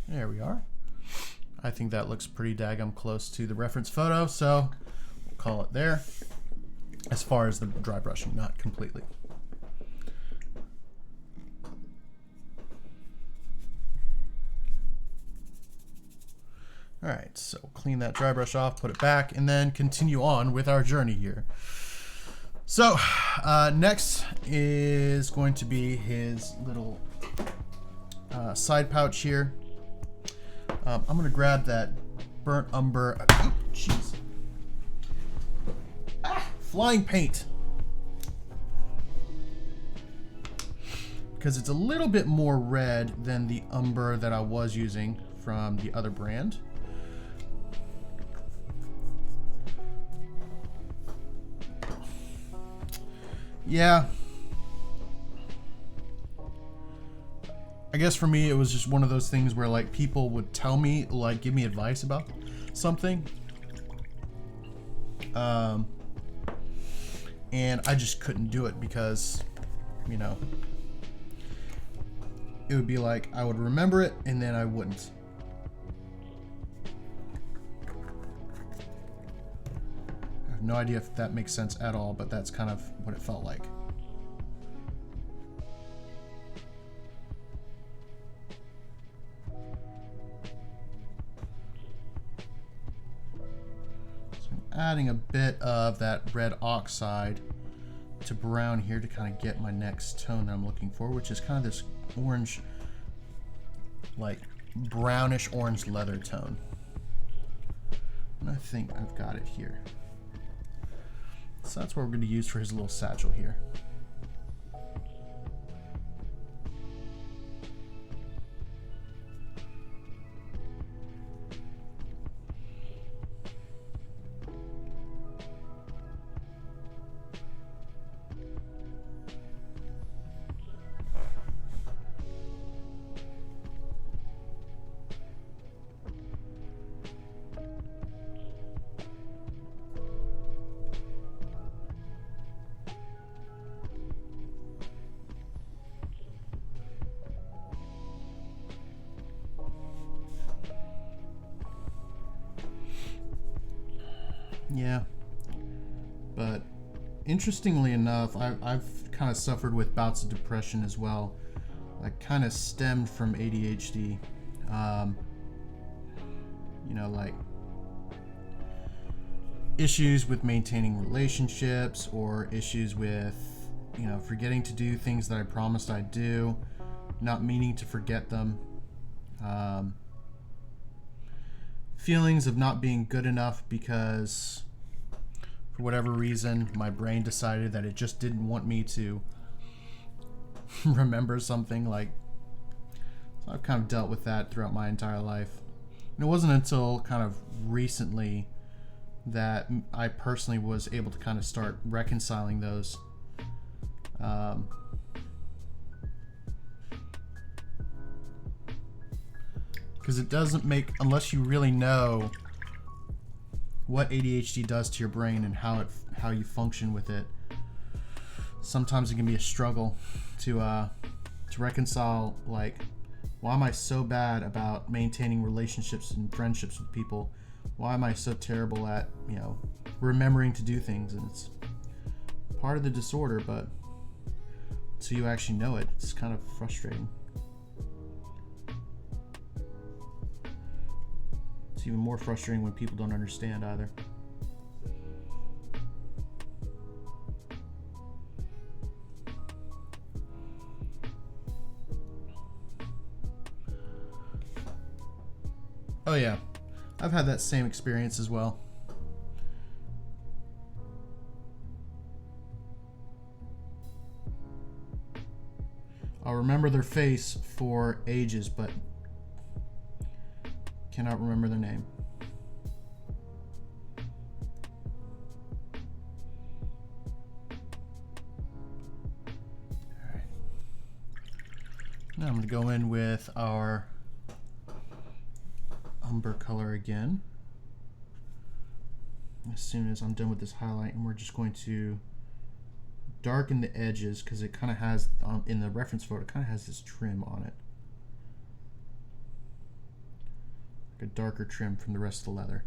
There we are. I think that looks pretty daggum close to the reference photo, so we'll call it there. As far as the dry brushing, not completely. All right, so clean that dry brush off, put it back, and then continue on with our journey here. So next is going to be his little side pouch here. I'm going to grab that burnt umber. Jeez. Flying paint. Because it's a little bit more red than the umber that I was using from the other brand. Yeah. I guess for me, it was just one of those things where like people would tell me, like give me advice about something. And I just couldn't do it because, you know, it would be like I would remember it and then I wouldn't. I have no idea if that makes sense at all, but that's kind of what it felt like. Adding a bit of that red oxide to brown here to kind of get my next tone that I'm looking for, which is kind of this orange, like brownish orange leather tone. And I think I've got it here. So that's what we're going to use for his little satchel here. Yeah, but interestingly enough, I've kind of suffered with bouts of depression as well. That kind of stemmed from ADHD. You know, like issues with maintaining relationships or issues with, you know, forgetting to do things that I promised I'd do, not meaning to forget them. Feelings of not being good enough because for whatever reason my brain decided that it just didn't want me to remember something. Like, so I've kind of dealt with that throughout my entire life, and it wasn't until kind of recently that I personally was able to kind of start reconciling those. Because it doesn't make, unless you really know what ADHD does to your brain and how you function with it, sometimes it can be a struggle to reconcile, like, why am I so bad about maintaining relationships and friendships with people? Why am I so terrible at, you know, remembering to do things? And it's part of the disorder, but until you actually know it, it's kind of frustrating. It's even more frustrating when people don't understand either. Oh yeah, I've had that same experience as well. I'll remember their face for ages, but cannot remember their name. All right. Now I'm going to go in with our umber color again as soon as I'm done with this highlight, and we're just going to darken the edges because it kind of has, in the reference photo, it kind of has this trim on it, like a darker trim from the rest of the leather.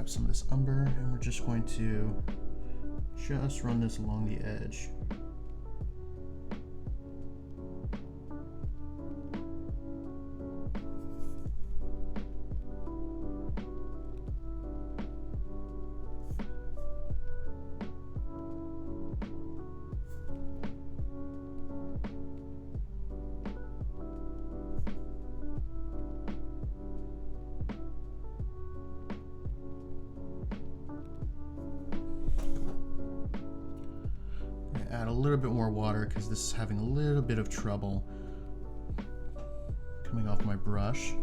grab some of this umber, and we're just going to just run this along the edge. Add a little bit more water because this is having a little bit of trouble coming off my brush.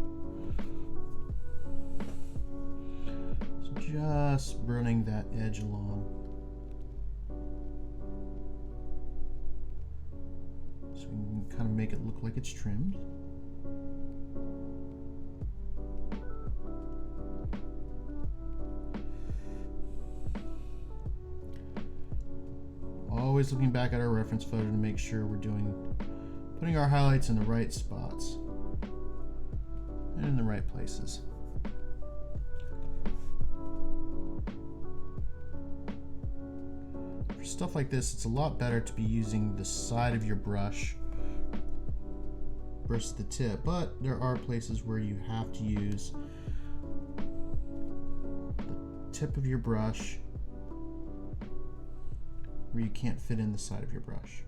So just running that edge along. So we can kind of make it look like it's trimmed. Always looking back at our reference photo to make sure we're putting our highlights in the right spots and in the right places. For stuff like this, it's a lot better to be using the side of your brush versus the tip, but there are places where you have to use the tip of your brush where you can't fit in the side of your brush.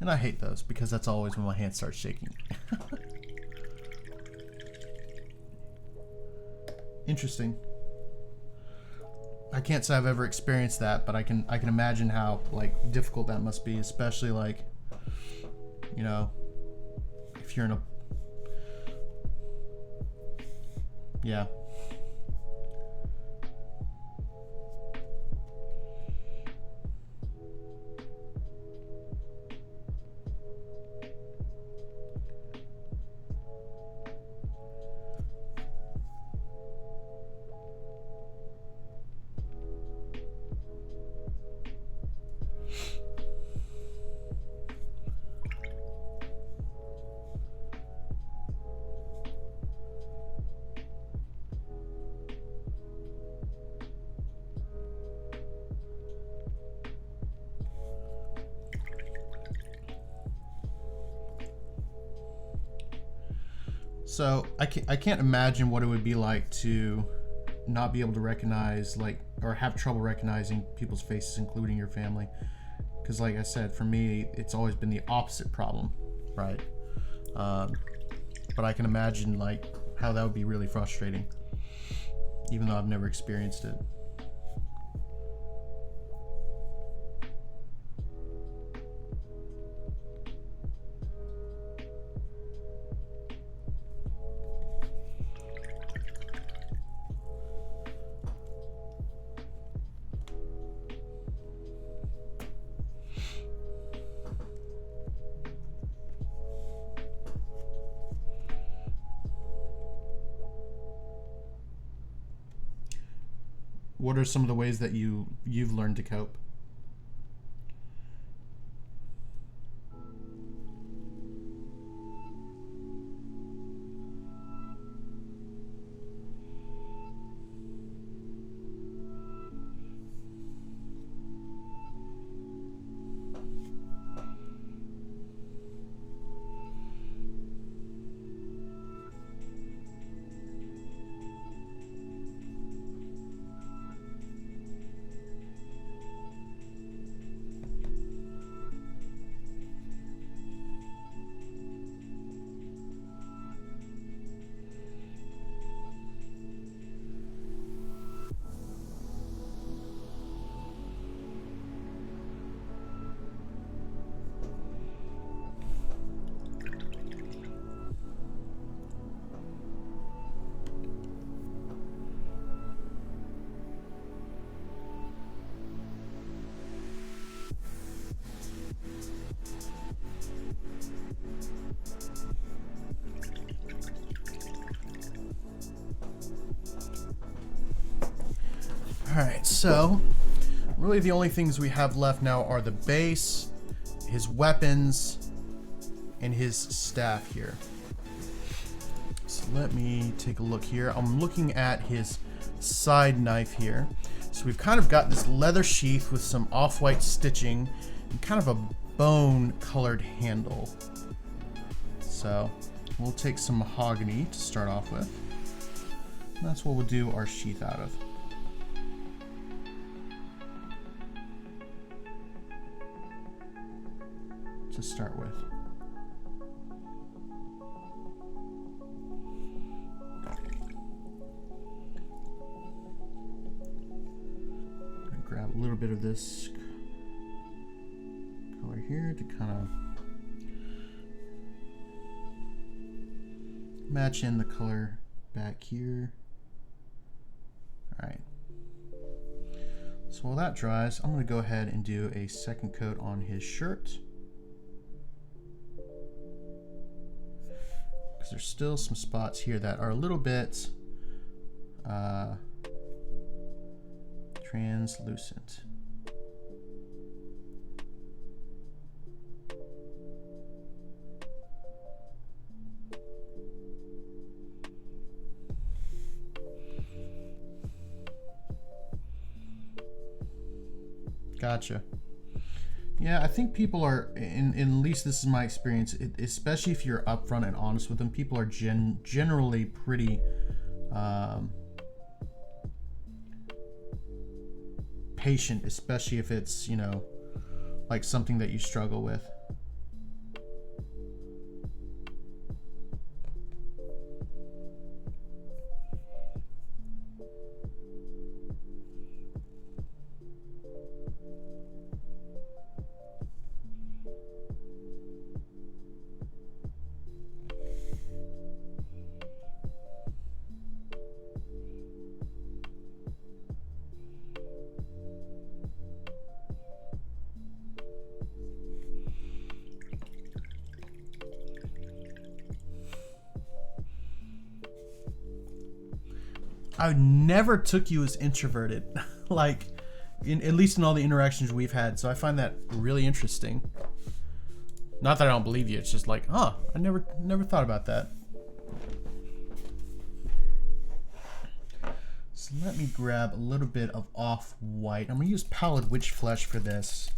And I hate those because that's always when my hand starts shaking. Interesting. I can't say I've ever experienced that, but I can imagine how like difficult that must be, especially like, you know, if you're in a, yeah. So I can't imagine what it would be like to not be able to recognize, like, or have trouble recognizing people's faces, including your family. Because like I said, for me, it's always been the opposite problem, right? But I can imagine like how that would be really frustrating, even though I've never experienced it. What are some of the ways that you've learned to cope? Alright, so really the only things we have left now are the base, his weapons, and his staff here. So let me take a look here. I'm looking at his side knife here. So we've kind of got this leather sheath with some off-white stitching and kind of a bone colored handle. So we'll take some mahogany to start off with. And that's what we'll do our sheath out of. To start with. Grab a little bit of this color here to kind of match in the color back here. All right. So while that dries, I'm going to go ahead and do a second coat on his shirt. Because there's still some spots here that are a little bit translucent. Gotcha. Yeah, I think people are, at least this is my experience, especially if you're upfront and honest with them, people are generally pretty patient, especially if it's, you know, like something that you struggle with. I never took you as introverted, like, at least in all the interactions we've had. So I find that really interesting. Not that I don't believe you. It's just like, huh, I never thought about that. So let me grab a little bit of off-white. I'm gonna use Pallid Witch Flesh for this,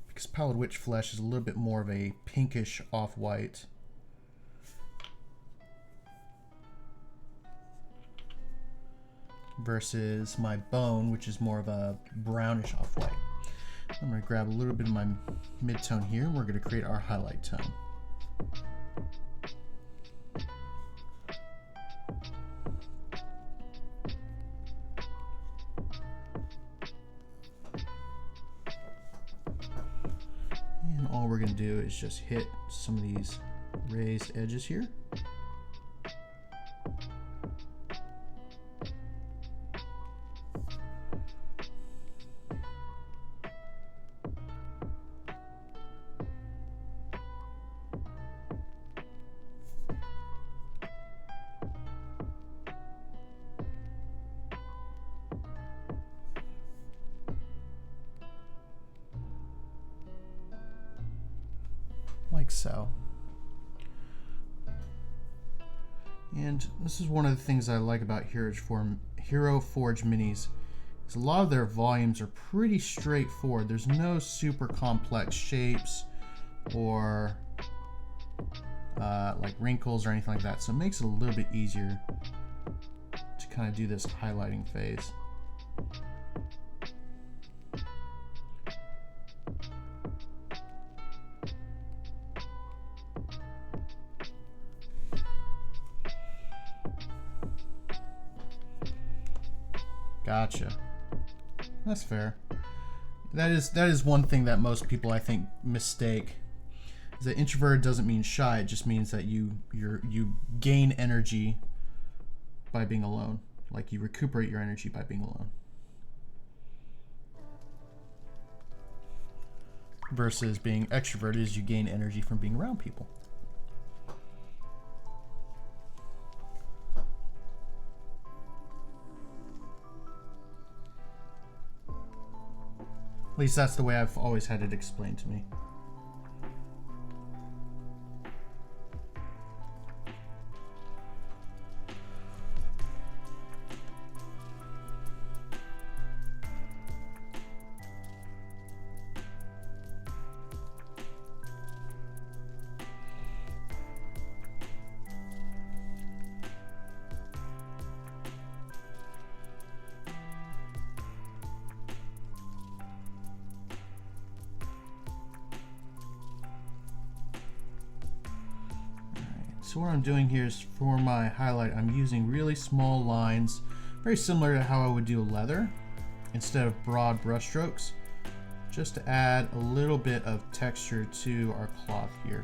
because Pallid Witch Flesh is a little bit more of a pinkish off-white. Versus my bone, which is more of a brownish off-white. I'm going to grab a little bit of my mid-tone here, and we're going to create our highlight tone. And all we're going to do is just hit some of these raised edges here. Like so. And this is one of the things I like about Hero Forge minis, is a lot of their volumes are pretty straightforward. There's no super complex shapes or like wrinkles or anything like that, so it makes it a little bit easier to kind of do this highlighting phase. Gotcha. That's fair. That is one thing that most people, I think, mistake. Is that introverted doesn't mean shy. It just means that you gain energy by being alone. Like, you recuperate your energy by being alone. Versus being extroverted is you gain energy from being around people. At least that's the way I've always had it explained to me. so what I'm doing here is for my highlight, I'm using really small lines, very similar to how I would do leather, instead of broad brush strokes, just to add a little bit of texture to our cloth here.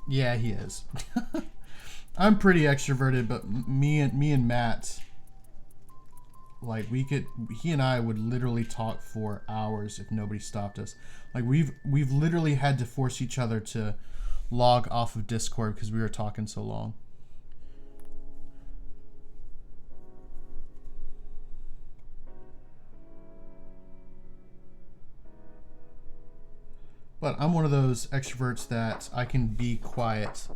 Yeah, he is. I'm pretty extroverted, but me and Matt, like he and I would literally talk for hours if nobody stopped us. Like we've literally had to force each other to log off of Discord because we were talking so long. But I'm one of those extroverts that I can be quiet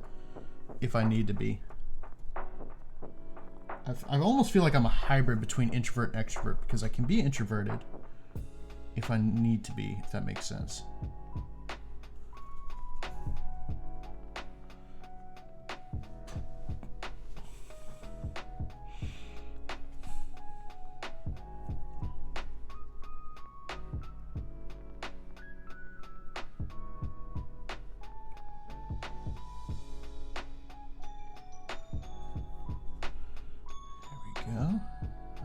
if I need to be. I almost feel like I'm a hybrid between introvert and extrovert because I can be introverted if I need to be, if that makes sense.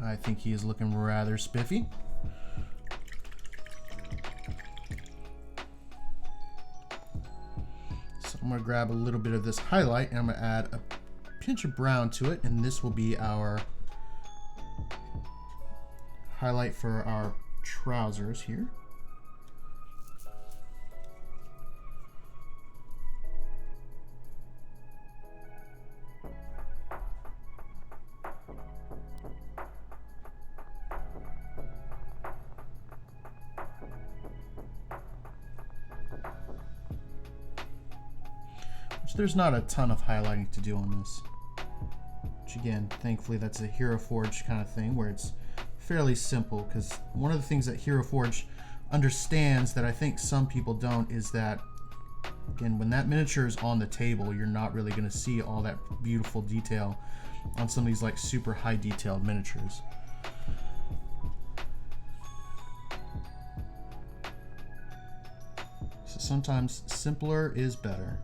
I think he is looking rather spiffy. So I'm going to grab a little bit of this highlight and I'm going to add a pinch of brown to it, and this will be our highlight for our trousers here. There's not a ton of highlighting to do on this, which again, thankfully that's a Hero Forge kind of thing where it's fairly simple, because one of the things that Hero Forge understands that I think some people don't is that, again, when that miniature is on the table, you're not really going to see all that beautiful detail on some of these like super high detailed miniatures. So sometimes simpler is better.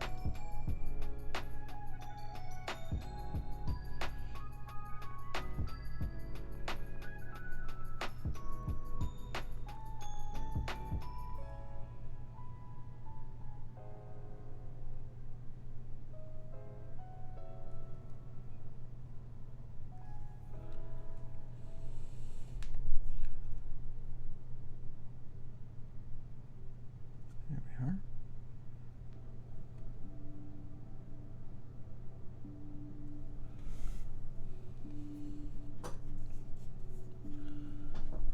There we are.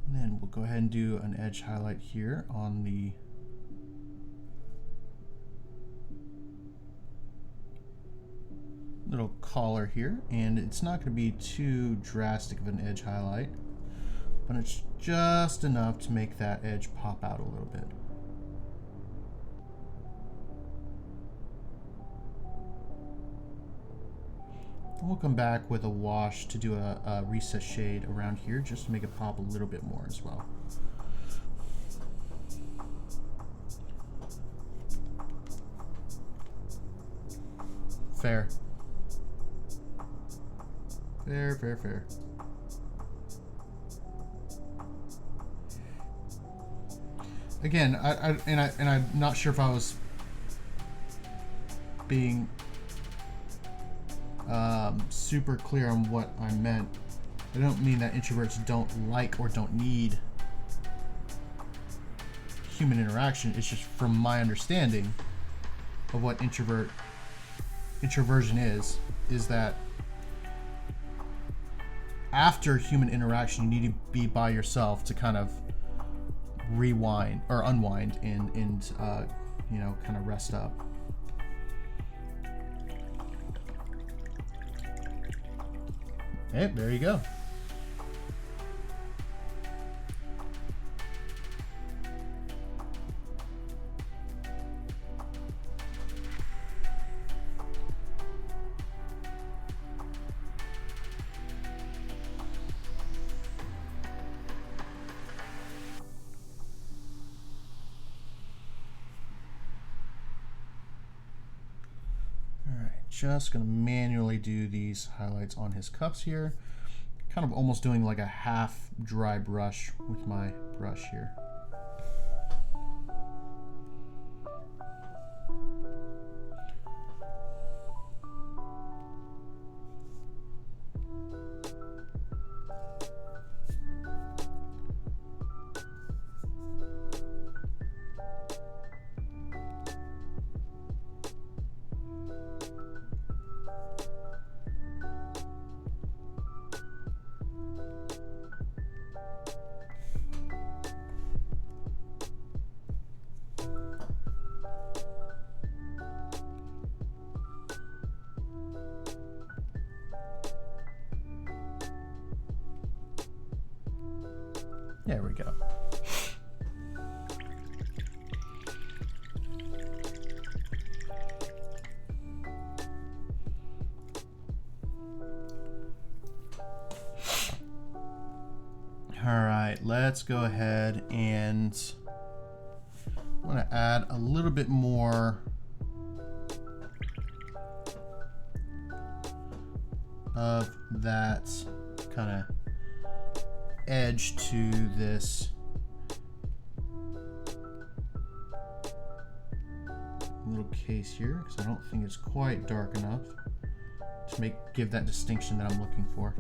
And then we'll go ahead and do an edge highlight here on the little collar here, and it's not going to be too drastic of an edge highlight, but it's just enough to make that edge pop out a little bit. And we'll come back with a wash to do a recessed shade around here just to make it pop a little bit more as well. Fair. Fair, fair, fair. Again, I'm not sure if I was being super clear on what I meant. I don't mean that introverts don't like or don't need human interaction. It's just from my understanding of what introversion is that after human interaction, you need to be by yourself to kind of rewind or unwind and you know, kind of rest up. Hey, there you go. Just going to manually do these highlights on his cuffs here. Kind of almost doing like a half dry brush with my brush here. There we go. All right, let's go ahead and I'm going to add a little bit more of that kind of edge to this little case here, because I don't think it's quite dark enough to give that distinction that I'm looking for.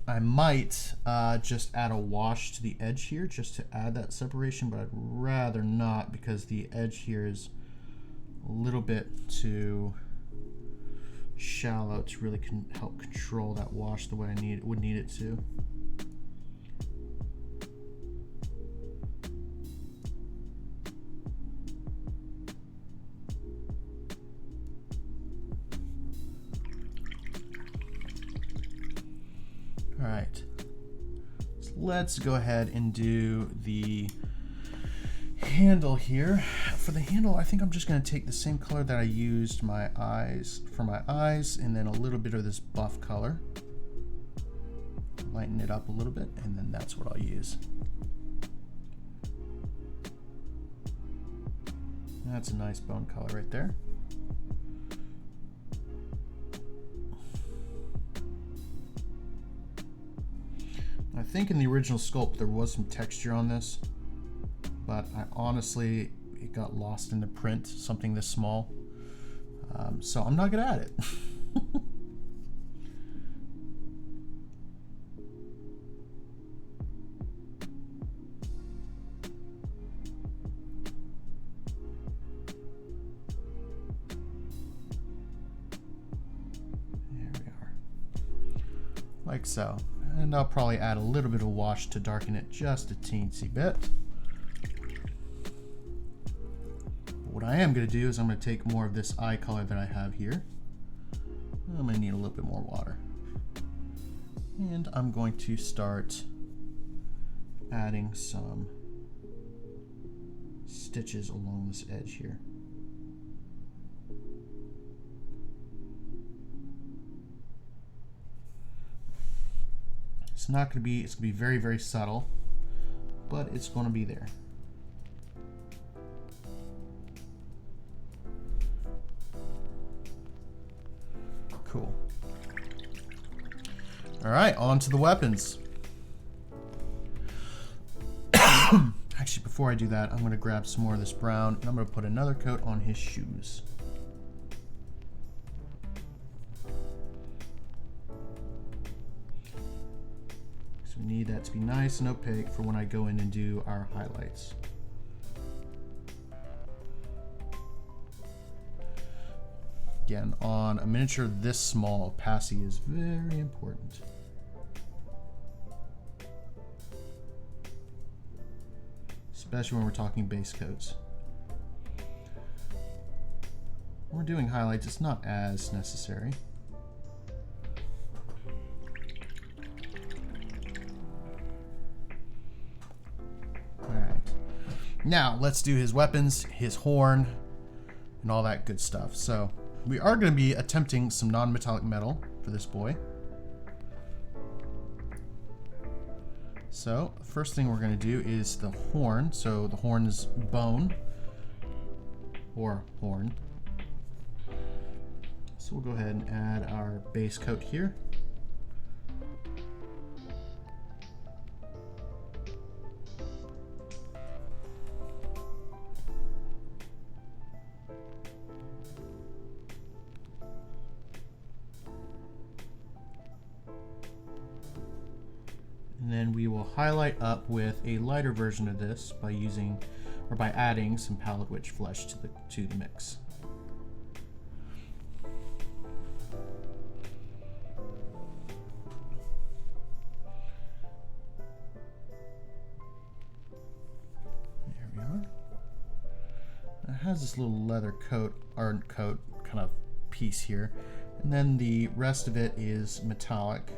I might just add a wash to the edge here just to add that separation, but I'd rather not because the edge here is a little bit too shallow to really help control that wash the way I would need it to. All right, so let's go ahead and do the handle here. For the handle, I think I'm just going to take the same color that I used for my eyes, and then a little bit of this buff color. Lighten it up a little bit, and then that's what I'll use. That's a nice bone color right there. I think in the original sculpt there was some texture on this, but honestly it got lost in the print, something this small. So I'm not gonna add it. There we are. Like so. And I'll probably add a little bit of wash to darken it just a teensy bit. But what I am going to do is I'm going to take more of this eye color that I have here. I'm going to need a little bit more water. And I'm going to start adding some stitches along this edge here. It's not going to be, it's going to be very, very subtle, but it's going to be there. Cool. All right, on to the weapons. Actually, before I do that, I'm going to grab some more of this brown, and I'm going to put another coat on his shoes. So we need that to be nice and opaque for when I go in and do our highlights. Again, on a miniature this small, opacity is very important. Especially when we're talking base coats. When we're doing highlights, it's not as necessary. Alright. Now, let's do his weapons, his horn, and all that good stuff. So, we are going to be attempting some non-metallic metal for this boy. So, first thing we're going to do is the horn. So, the horn is bone, or horn. So, we'll go ahead and add our base coat here. And then we will highlight up with a lighter version of this by using, or by adding some Pallid Wych flesh to the mix. There we are. It has this little leather coat, or coat kind of piece here, and then the rest of it is metallic.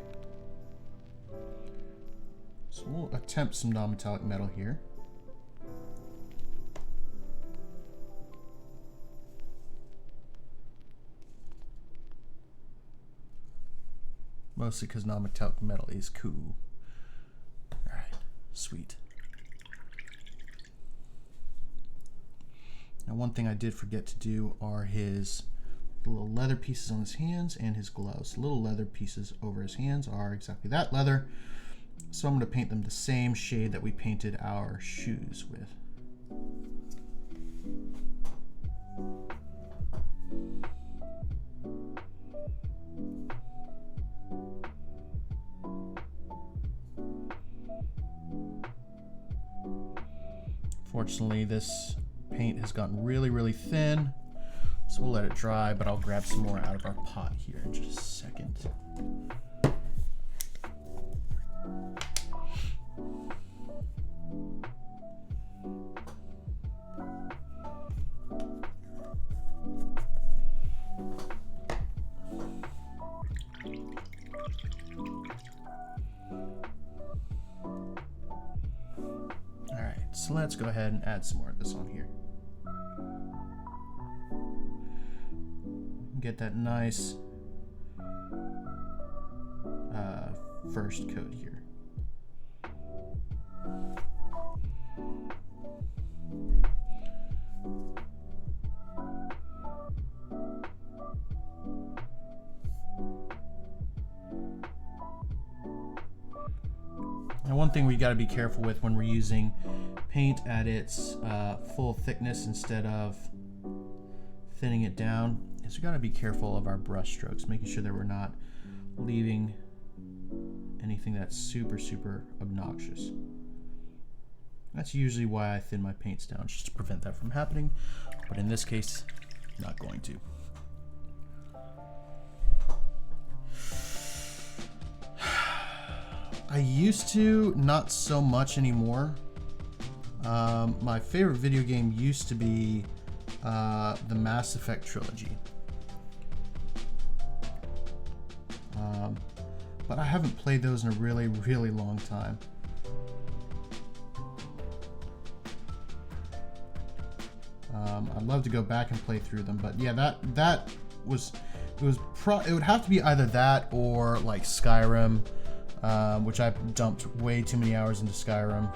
So we'll attempt some non-metallic metal here. Mostly because non-metallic metal is cool. Alright, sweet. Now one thing I did forget to do are his little leather pieces on his hands and his gloves. The little leather pieces over his hands are exactly that, leather. So I'm going to paint them the same shade that we painted our shoes with. Fortunately, this paint has gotten really thin, so we'll let it dry, but I'll grab some more out of our pot here in just a second. So let's go ahead and add some more of this on here. Get that nice first coat here. Now one thing we got to be careful with when we're using paint at its full thickness instead of thinning it down is we got to be careful of our brush strokes, making sure that we're not leaving anything that's super obnoxious. That's usually why I thin my paints down, just to prevent that from happening, but in this case, not going to. I used to, not so much anymore. My favorite video game used to be the Mass Effect trilogy. But I haven't played those in a really long time. I'd love to go back and play through them, but yeah, it would have to be either that or like Skyrim, which I dumped way too many hours into Skyrim.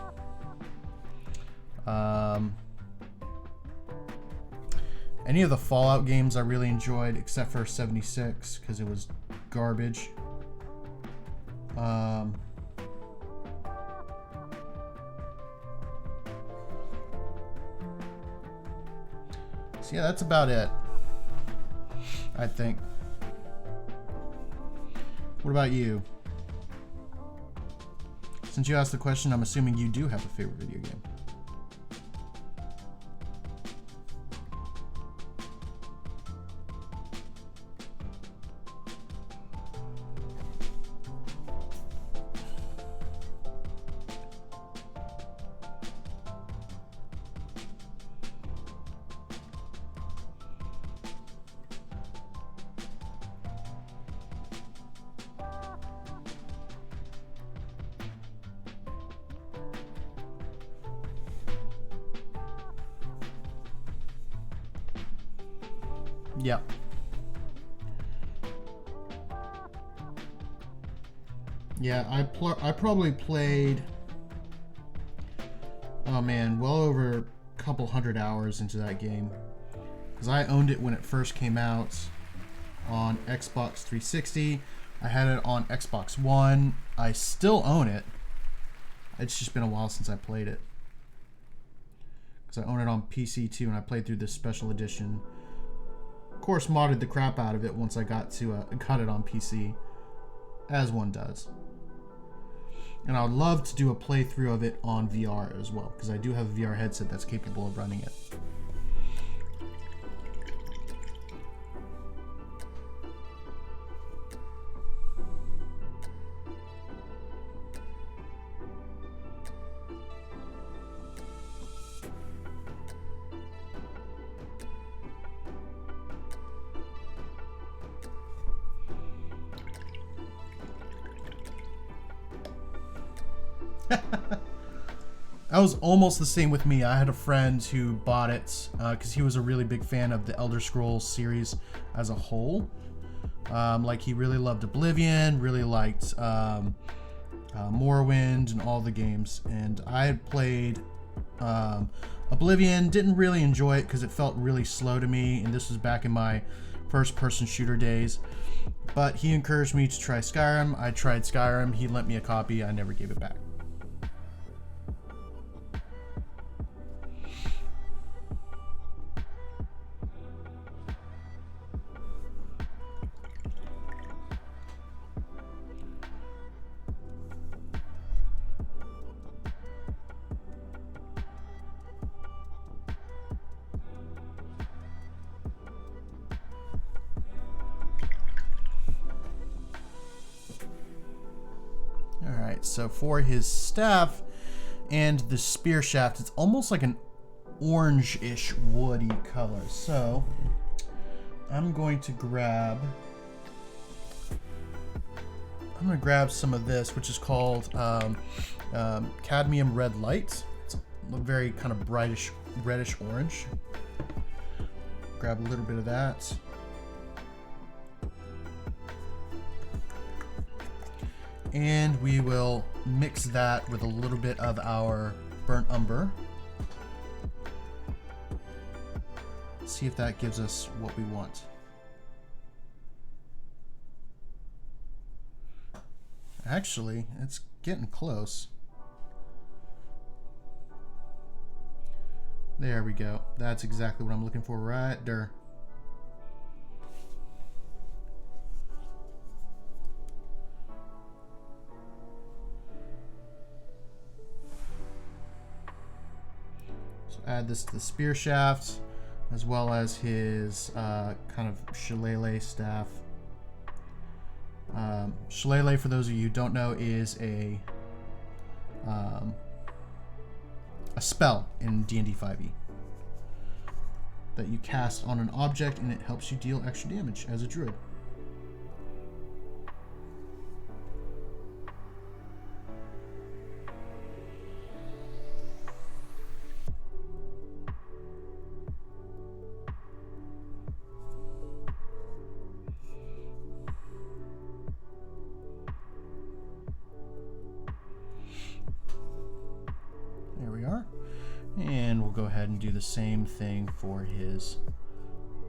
Any of the Fallout games I really enjoyed, except for 76, because it was garbage. So yeah, that's about it, I think. What about you? Since you asked the question, I'm assuming you do have a favorite video game. Yep. Yeah, I probably played, oh man, well over a couple hundred hours into that game. Because I owned it when it first came out on Xbox 360. I had it on Xbox One. I still own it. It's just been a while since I played it. Because I own it on PC too, and I played through this special edition. Of course, modded the crap out of it once I got it on PC, as one does. And I would love to do a playthrough of it on VR as well, because I do have a VR headset that's capable of running it. That was almost the same with me. I had a friend who bought it because he was a really big fan of the Elder Scrolls series as a whole. Like, he really loved Oblivion, really liked Morrowind and all the games. And I had played Oblivion, didn't really enjoy it because it felt really slow to me. And this was back in my first-person shooter days. But he encouraged me to try Skyrim. I tried Skyrim. He lent me a copy. I never gave it back. So for his staff and the spear shaft, it's almost like an orange-ish woody color. So I'm going to grab some of this, which is called cadmium red light. It's a very kind of brightish reddish orange. Grab a little bit of that. And we will mix that with a little bit of our burnt umber. See if that gives us what we want. Actually, it's getting close. There we go. That's exactly what I'm looking for right there. Add this to the spear shaft, as well as his kind of shillelagh staff. Shillelagh, for those of you who don't know, is a spell in D&D 5e that you cast on an object, and it helps you deal extra damage as a druid. And we'll go ahead and do the same thing for his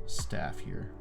staff here.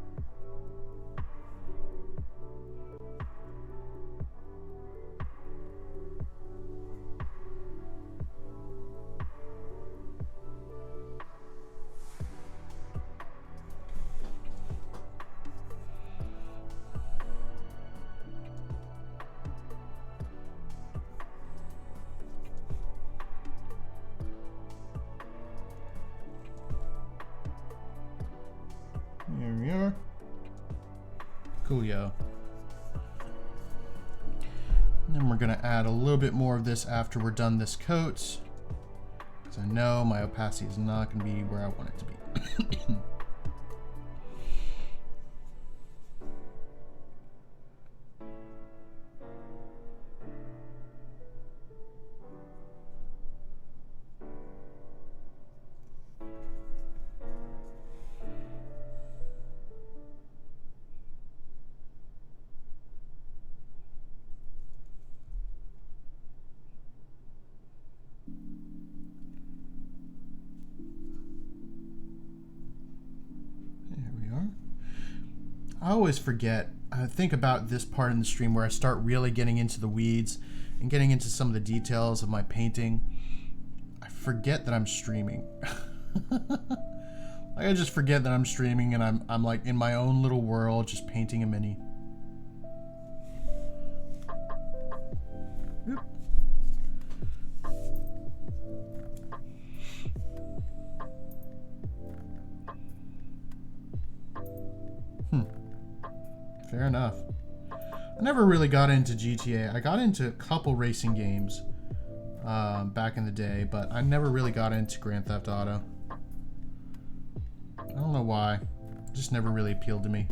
Here we are. Coolio. And then we're gonna add a little bit more of this after we're done this coat, because I know my opacity is not gonna be where I want it to be. I always forget. I think about this part in the stream where I start really getting into the weeds and getting into some of the details of my painting. I forget that I'm streaming. Like, I just forget that I'm streaming and I'm like in my own little world just painting a mini. Oop. Fair enough. I never really got into GTA. I got into a couple racing games back in the day, but I never really got into Grand Theft Auto. I don't know why. It just never really appealed to me.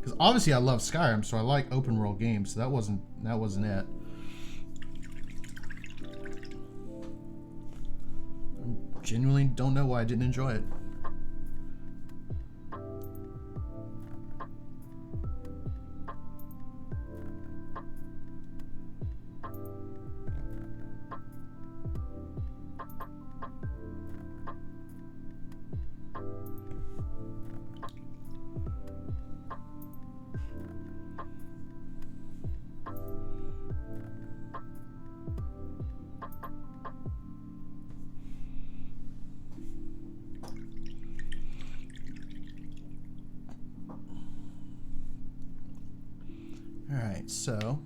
Because obviously I love Skyrim, so I like open world games. So that wasn't it. I genuinely don't know why I didn't enjoy it. Alright, so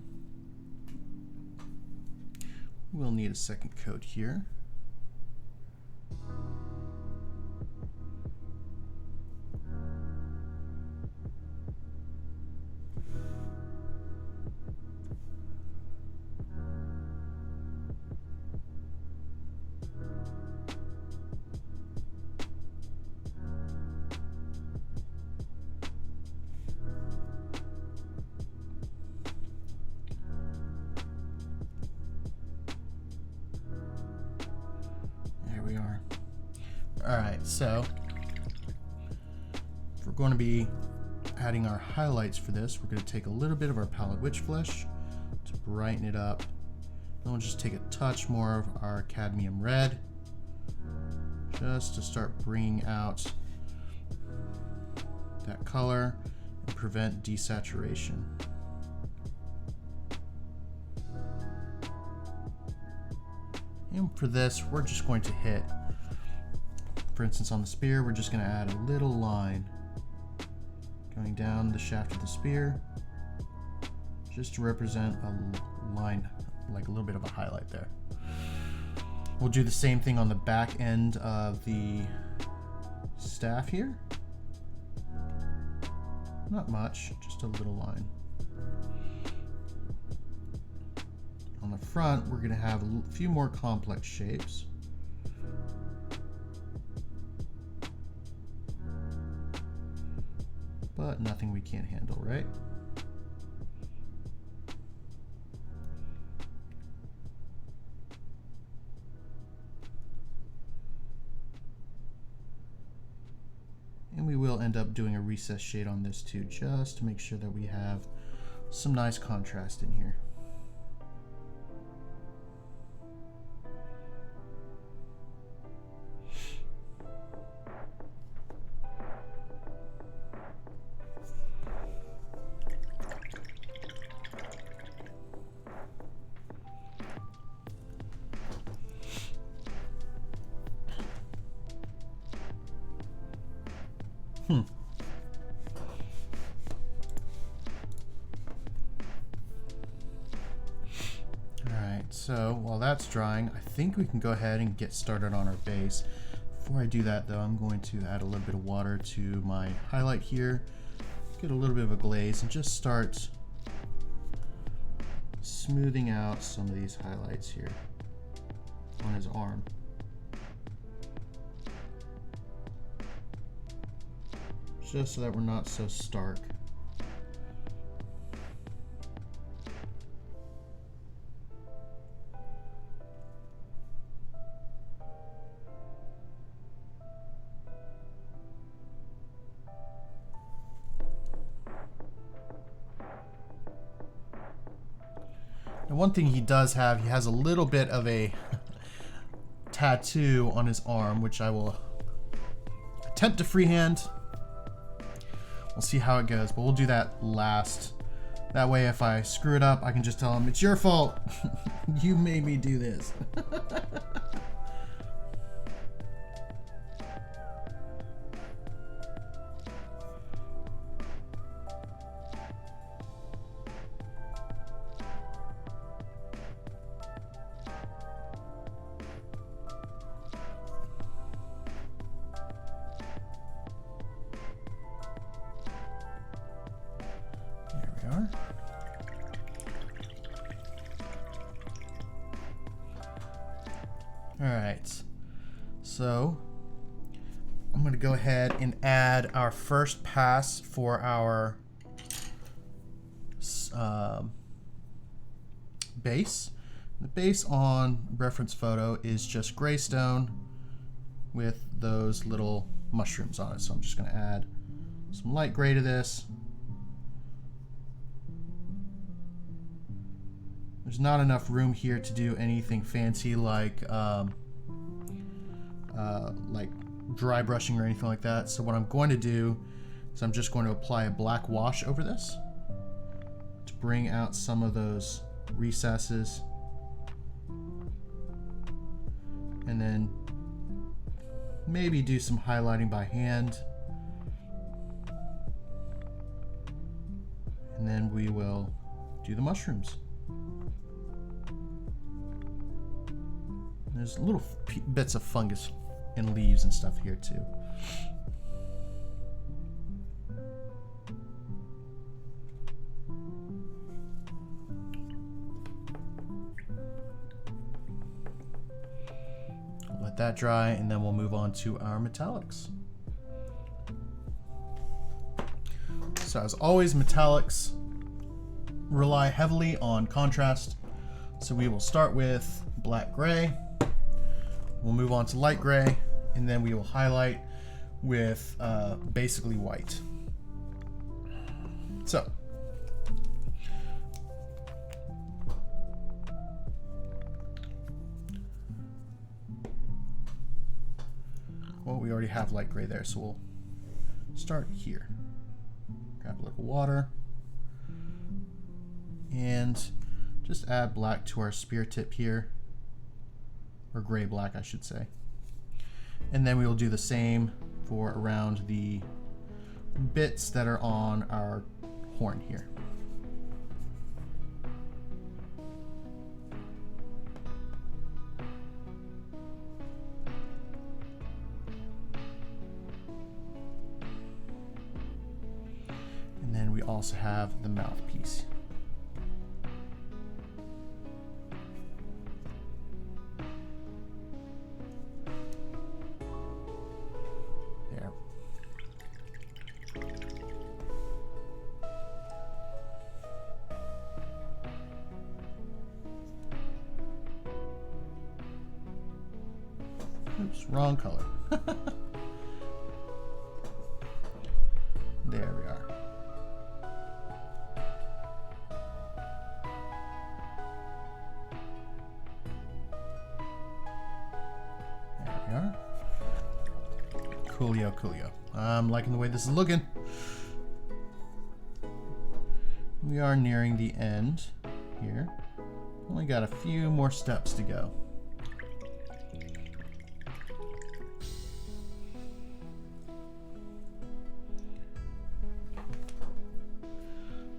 we'll need a second coat here. Alright, so if we're going to be adding our highlights for this, we're going to take a little bit of our Pallid Wych Flesh to brighten it up. Then we'll just take a touch more of our cadmium red just to start bringing out that color and prevent desaturation. And for this, we're just going to hit, for instance, on the spear, we're just going to add a little line going down the shaft of the spear just to represent a line, like a little bit of a highlight there. We'll do the same thing on the back end of the staff here. Not much, just a little line. On the front, we're going to have a few more complex shapes. But nothing we can't handle, right? And we will end up doing a recessed shade on this too, just to make sure that we have some nice contrast in here. Alright, so while that's drying, I think we can go ahead and get started on our base. Before I do that though, I'm going to add a little bit of water to my highlight here, get a little bit of a glaze, and just start smoothing out some of these highlights here on his arm. Just so that we're not so stark. And one thing he does have, he has a little bit of a tattoo on his arm, which I will attempt to freehand. We'll see how it goes, but we'll do that last. That way, if I screw it up, I can just tell him, it's your fault. You made me do this. Alright, so I'm going to go ahead and add our first pass for our base. The base on reference photo is just graystone with those little mushrooms on it. So I'm just going to add some light gray to this. There's not enough room here to do anything fancy like dry brushing or anything like that. So what I'm going to do is I'm just going to apply a black wash over this to bring out some of those recesses. And then maybe do some highlighting by hand. And then we will do the mushrooms. There's little bits of fungus and leaves and stuff here too. Let that dry, and then we'll move on to our metallics. So as always, metallics rely heavily on contrast. So we will start with black gray. We'll move on to light gray, and then we will highlight with basically white. So well, we already have light gray there, so we'll start here. Grab a little water and just add black to our spear tip here. Or gray black, I should say. And then we will do the same for around the bits that are on our horn here. And then we also have the mouthpiece. Oops, wrong color. There we are. There we are. Coolio, coolio. I'm liking the way this is looking. We are nearing the end here. Only got a few more steps to go.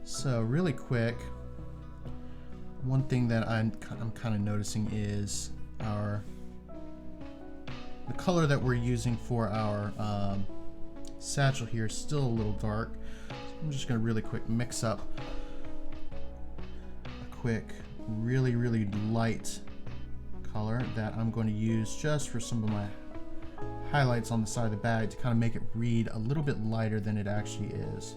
So really quick, one thing that I'm kind of noticing is the color that we're using for our satchel here is still a little dark. So I'm just going to really quick mix up a quick, really, really light color that I'm going to use just for some of my highlights on the side of the bag to kind of make it read a little bit lighter than it actually is.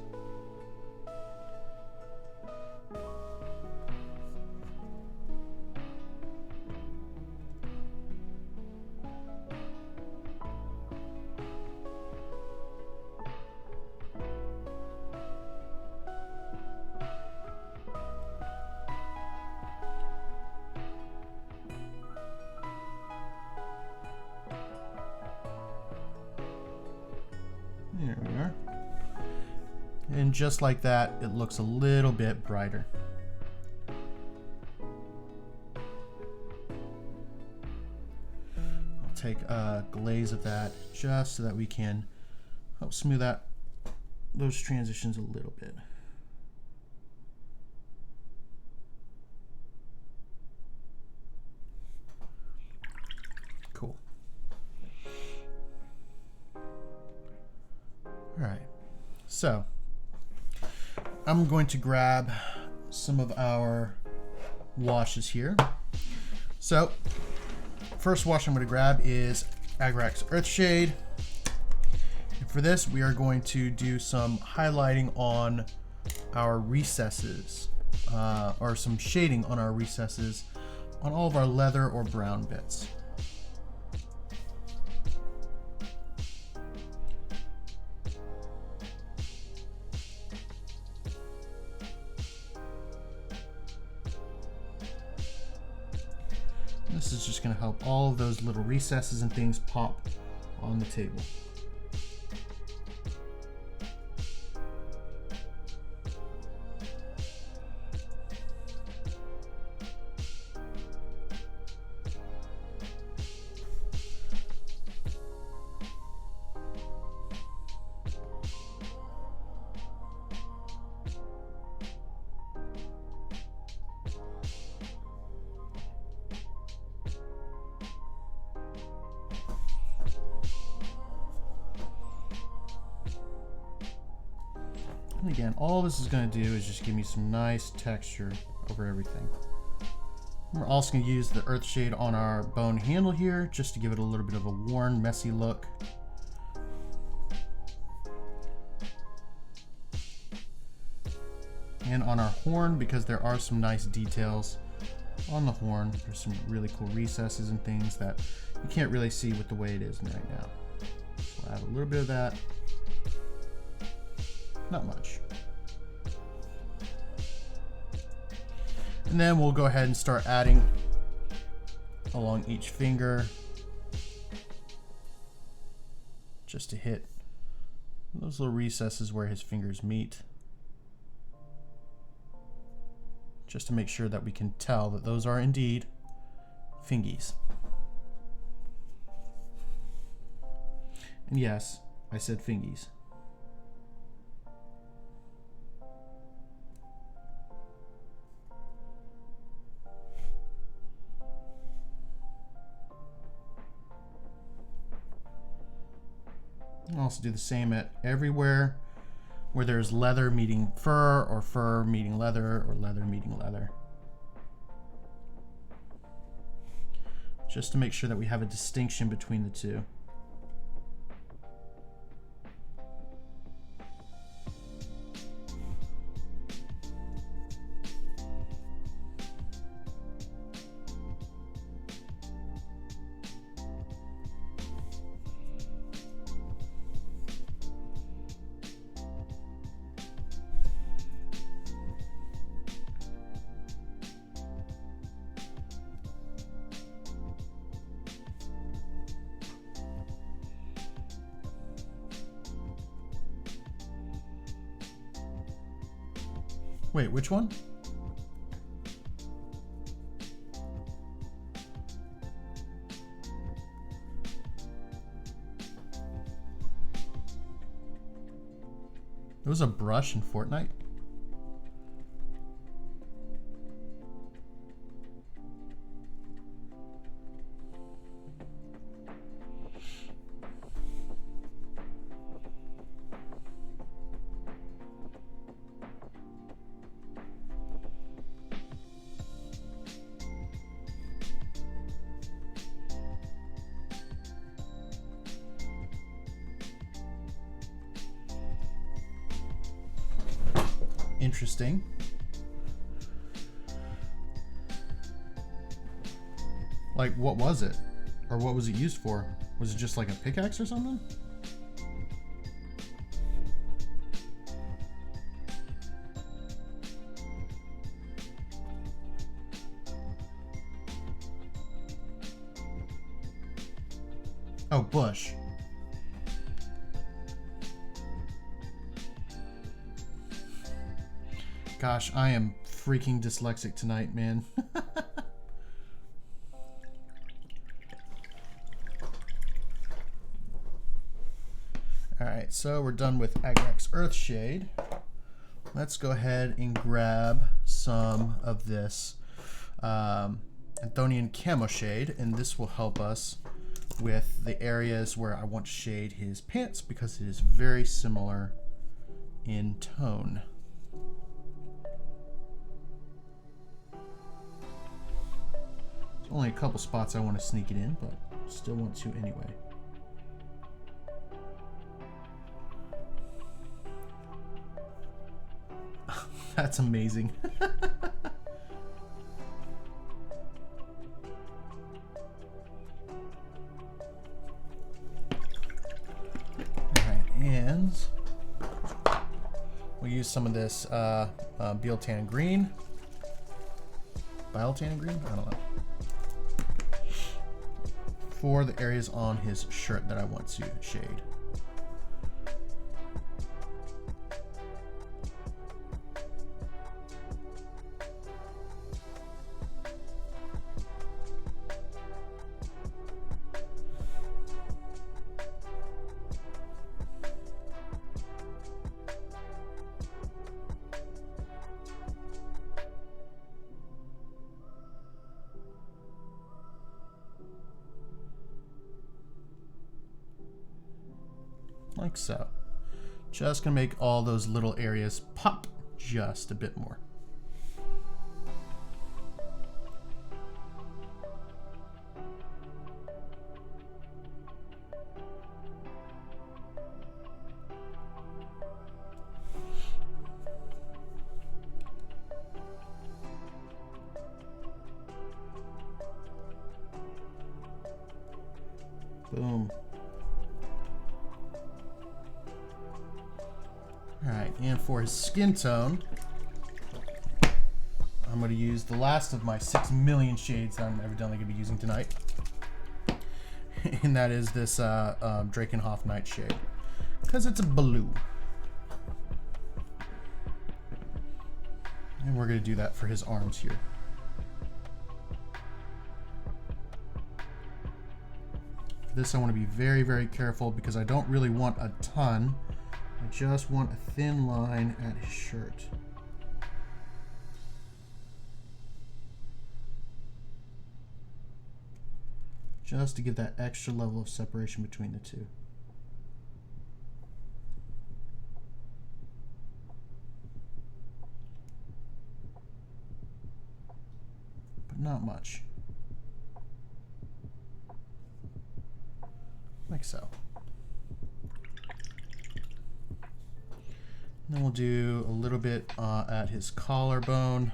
There we are. And just like that, it looks a little bit brighter. I'll take a glaze of that just so that we can help smooth out those transitions a little bit. Cool. All right, so I'm going to grab some of our washes here. So first wash I'm going to grab is Agrax Earthshade. And for this, we are going to do some highlighting on our recesses, or some shading on our recesses on all of our leather or brown bits. This is just going to help all of those little recesses and things pop on the table. And again, all this is going to do is just give me some nice texture over everything. We're also going to use the Earthshade on our bone handle here just to give it a little bit of a worn, messy look. And on our horn, because there are some nice details on the horn. There's some really cool recesses and things that you can't really see with the way it is right now. So I'll add a little bit of that. Not much. And then we'll go ahead and start adding along each finger just to hit those little recesses where his fingers meet. Just to make sure that we can tell that those are indeed fingies. And yes, I said fingies. I'll also do the same at everywhere where there's leather meeting fur, or fur meeting leather, or leather meeting leather. Just to make sure that we have a distinction between the two. Wait, which one? There was a brush in Fortnite? interesting. Like, what was it? Or what was it used for? Was it just like a pickaxe or something? Oh, bush. Gosh, I am freaking dyslexic tonight, man. Alright, so we're done with Agrax Earthshade. Let's go ahead and grab some of this Anthonian Camo Shade, and this will help us with the areas where I want to shade his pants because it is very similar in tone. There's only a couple spots I want to sneak it in, but still want to anyway. That's amazing. Alright, and we'll use some of this Biel-Tan Green. Biel-Tan Green? I don't know. For the areas on his shirt that I want to shade. Like so. Just gonna make all those little areas pop just a bit more. Boom. Alright, and for his skin tone, I'm going to use the last of my 6 million shades that I'm evidently going to be using tonight. And that is this Drakenhof Nightshade. Because it's a blue. And we're going to do that for his arms here. For this I want to be very, very careful because I don't really want a ton. I just want a thin line at his shirt. Just to give that extra level of separation between the two. But not much. Like so. Then we'll do a little bit at his collarbone.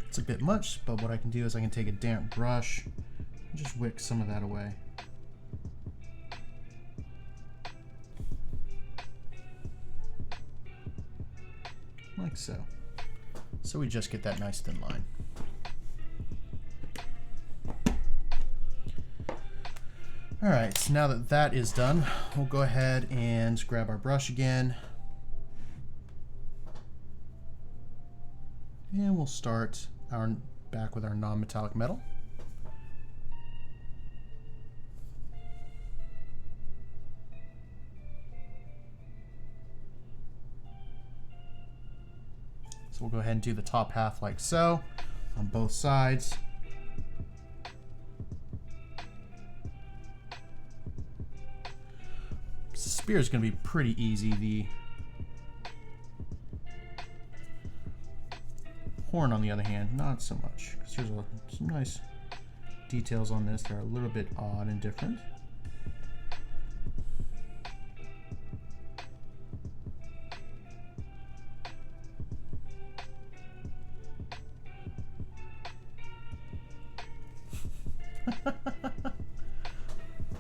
It's a bit much, but what I can do is I can take a damp brush and just wick some of that away. Like so. So we just get that nice thin line. Alright, so now that that is done, we'll go ahead and grab our brush again. And we'll start back with our non-metallic metal. So we'll go ahead and do the top half like so on both sides. The spear is going to be pretty easy. Horn, on the other hand, not so much, because there's some nice details on this. They're a little bit odd and different.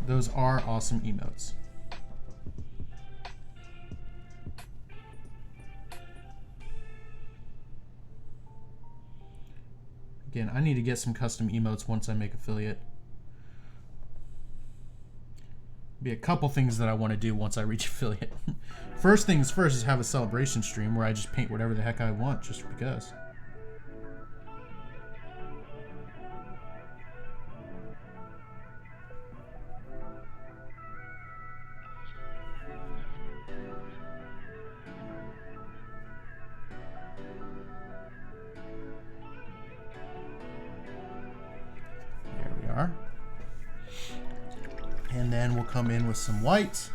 Those are awesome emotes. Again, I need to get some custom emotes once I make affiliate. Be a couple things that I want to do once I reach affiliate. First things first is have a celebration stream where I just paint whatever the heck I want just because. And then we'll come in with some white.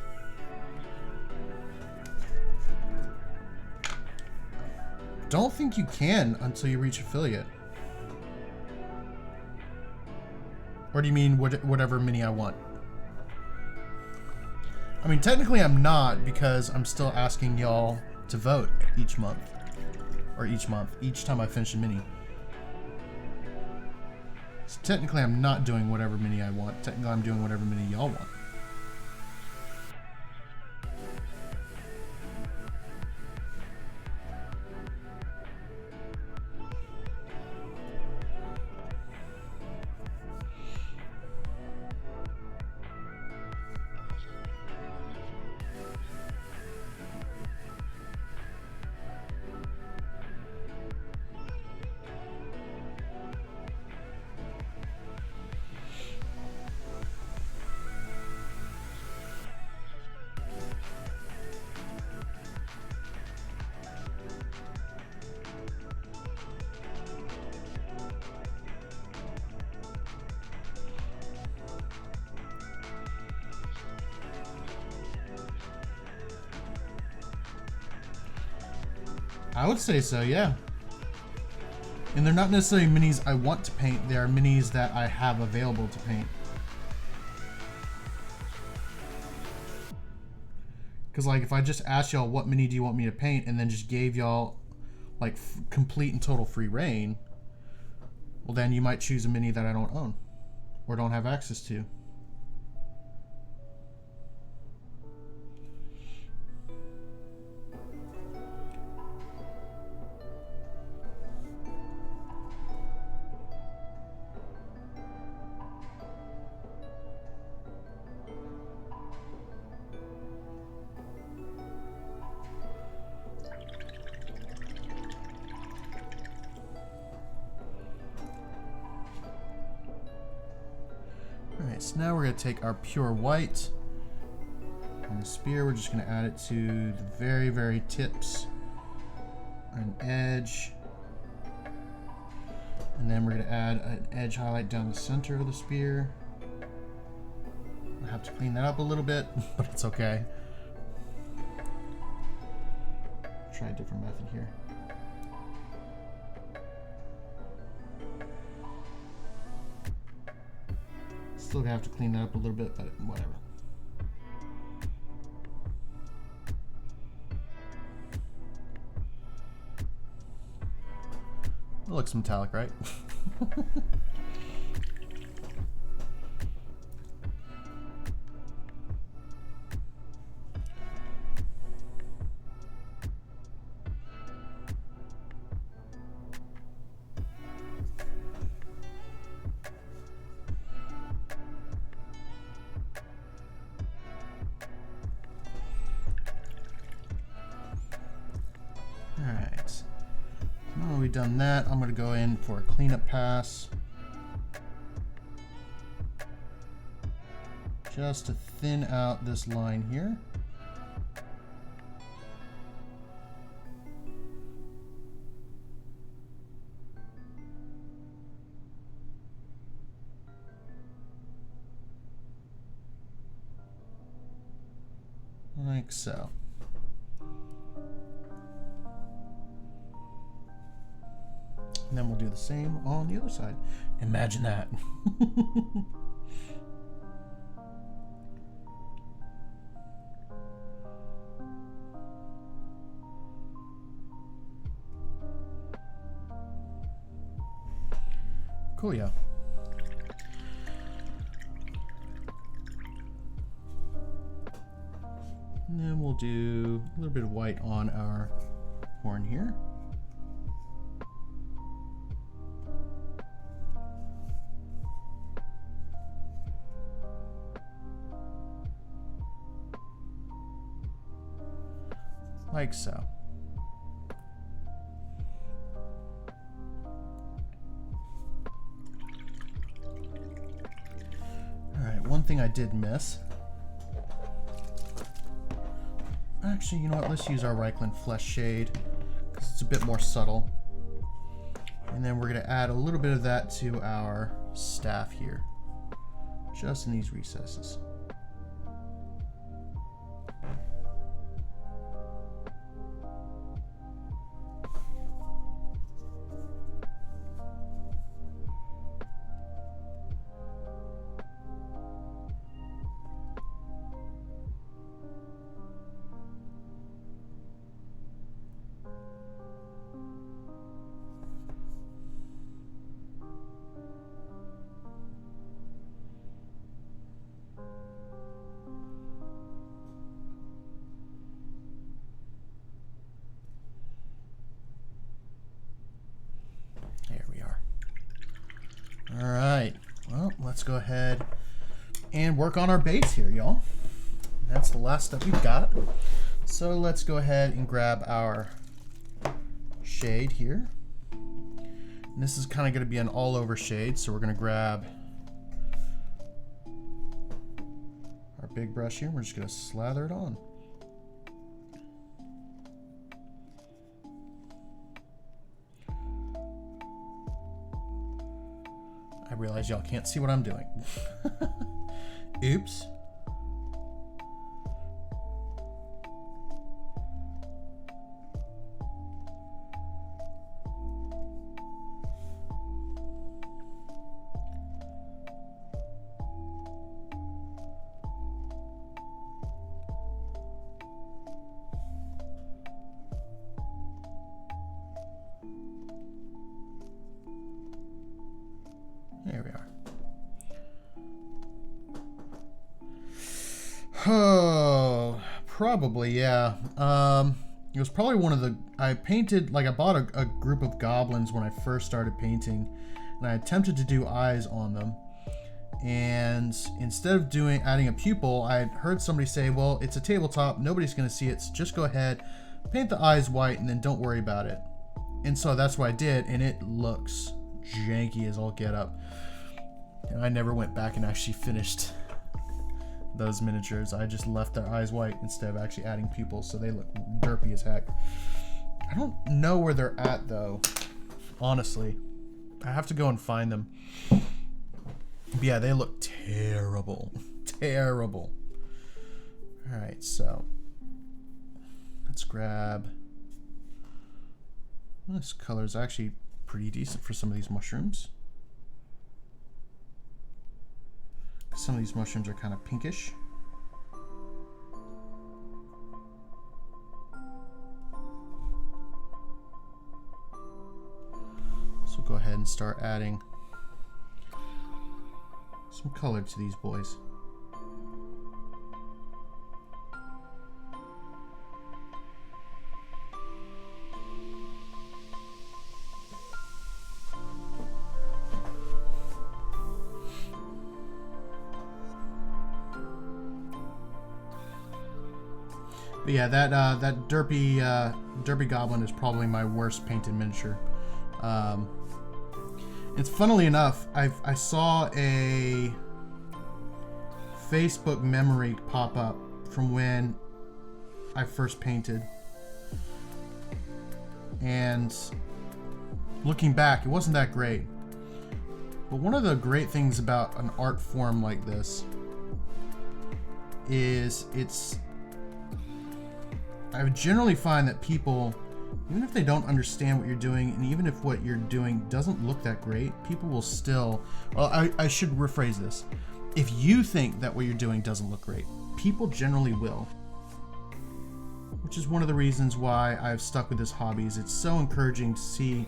Don't think you can until you reach affiliate. Or do you mean whatever mini I want? I mean, technically I'm not, because I'm still asking y'all to vote each month. Or each time I finish a mini. So technically I'm not doing whatever mini I want. Technically I'm doing whatever mini y'all want. I would say so, yeah. And they're not necessarily minis I want to paint, they are minis that I have available to paint. Because like if I just asked y'all what mini do you want me to paint and then just gave y'all like complete and total free reign, well then you might choose a mini that I don't own or don't have access to. Alright, so now we're going to take our pure white on the spear. We're just going to add it to the very, very tips and edge. And then we're going to add an edge highlight down the center of the spear. I have to clean that up a little bit, but it's okay. Try a different method here. Still gonna have to clean that up a little bit, but whatever. It looks metallic, right? Alright. Now that we've done that, I'm going to go in for a cleanup pass. Just to thin out this line here. Like so. And then we'll do the same on the other side. Imagine that. Cool, yeah. And then we'll do a little bit of white on our horn here. Like so. Alright, one thing I did miss. Actually, you know what? Let's use our Reikland Flesh Shade because it's a bit more subtle. And then we're going to add a little bit of that to our staff here, just in these recesses. All right, well, let's go ahead and work on our base here, y'all. That's the last step we've got. So let's go ahead and grab our shade here. And this is kind of going to be an all-over shade, so we're going to grab our big brush here. We're just going to slather it on. I realize y'all can't see what I'm doing. Oops. There we are. Oh, probably, yeah. It was probably one of the... I painted... Like, I bought a group of goblins when I first started painting. And I attempted to do eyes on them. And instead of adding a pupil, I had heard somebody say, well, it's a tabletop. Nobody's going to see it. So just go ahead, paint the eyes white, and then don't worry about it. And so that's what I did. And it looks janky as all get up. And I never went back and actually finished those miniatures. I just left their eyes white instead of actually adding pupils, so they look derpy as heck. I don't know where they're at, though. Honestly. I have to go and find them. But yeah, they look terrible. Terrible. Alright, so let's grab... This color is actually pretty decent for some of these mushrooms. Some of these mushrooms are kind of pinkish. So we'll go ahead and start adding some color to these boys. But yeah, that derpy goblin is probably my worst painted miniature. It's funnily enough, I saw a Facebook memory pop up from when I first painted, and looking back, it wasn't that great. But one of the great things about an art form like this is I would generally find that people even if they don't understand what you're doing, and even if what you're doing doesn't look that great, people will still, well, I should rephrase this. If you think that what you're doing doesn't look great, people generally will. Which is one of the reasons why I've stuck with this hobby. Is it's so encouraging to see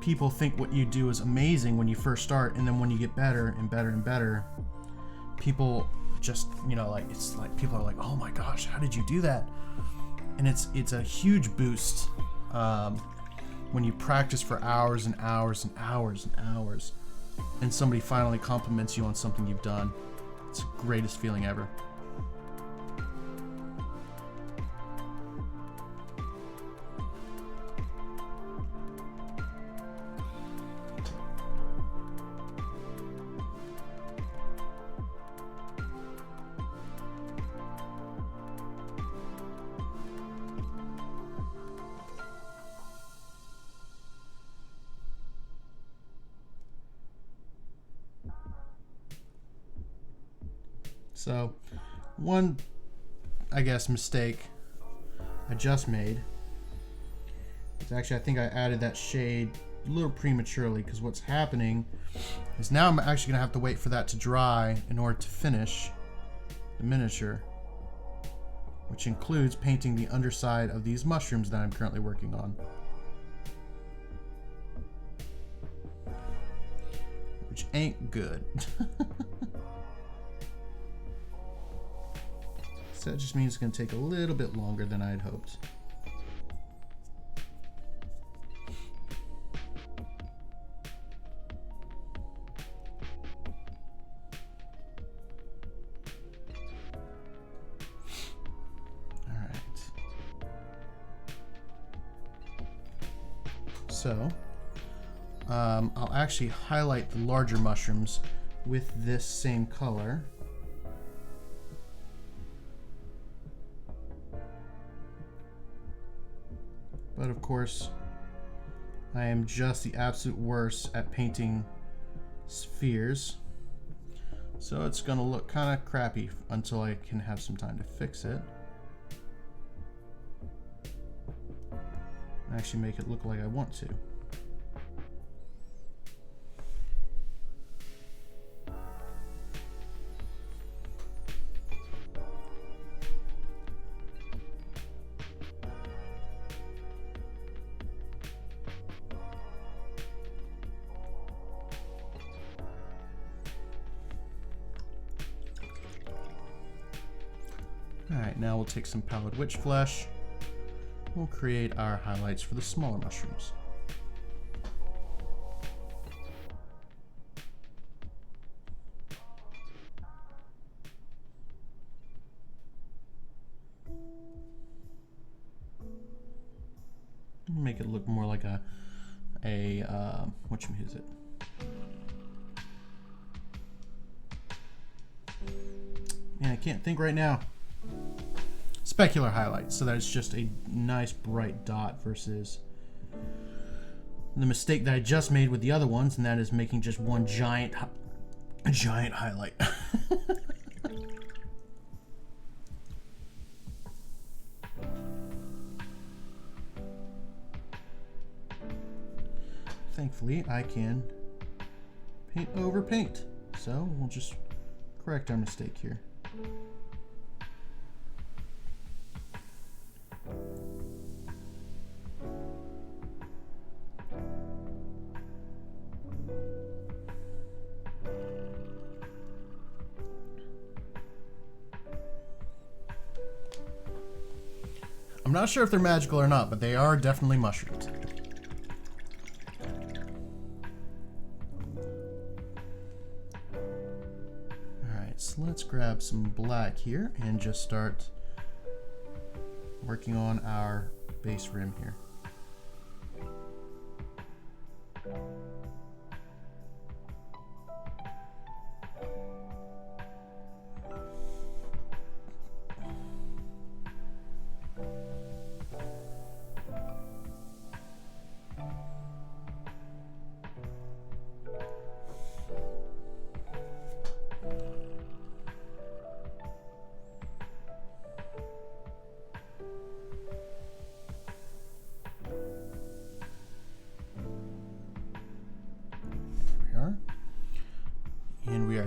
people think what you do is amazing when you first start, and then when you get better and better and better, people just, you know, like, it's like people are like, oh my gosh, how did you do that? And it's a huge boost when you practice for hours and hours and hours and hours, and somebody finally compliments you on something you've done. It's the greatest feeling ever. So, one, I guess, mistake I just made is actually, I think I added that shade a little prematurely, because what's happening is now I'm actually going to have to wait for that to dry in order to finish the miniature, which includes painting the underside of these mushrooms that I'm currently working on. Which ain't good. So that just means it's going to take a little bit longer than I had hoped. All right. So I'll actually highlight the larger mushrooms with this same color. But of course, I am just the absolute worst at painting spheres. So it's gonna look kind of crappy until I can have some time to fix it. Actually make it look like I want to. Alright, now we'll take some pallid witch flesh. We'll create our highlights for the smaller mushrooms. Make it look more like a which is it? Man, I can't think right now. Specular highlights, so that it's just a nice bright dot versus the mistake that I just made with the other ones, and that is making just one giant highlight. Thankfully, I can paint over paint, so we'll just correct our mistake here. I'm not sure if they're magical or not, but they are definitely mushrooms. Alright, so let's grab some black here and just start working on our base rim here.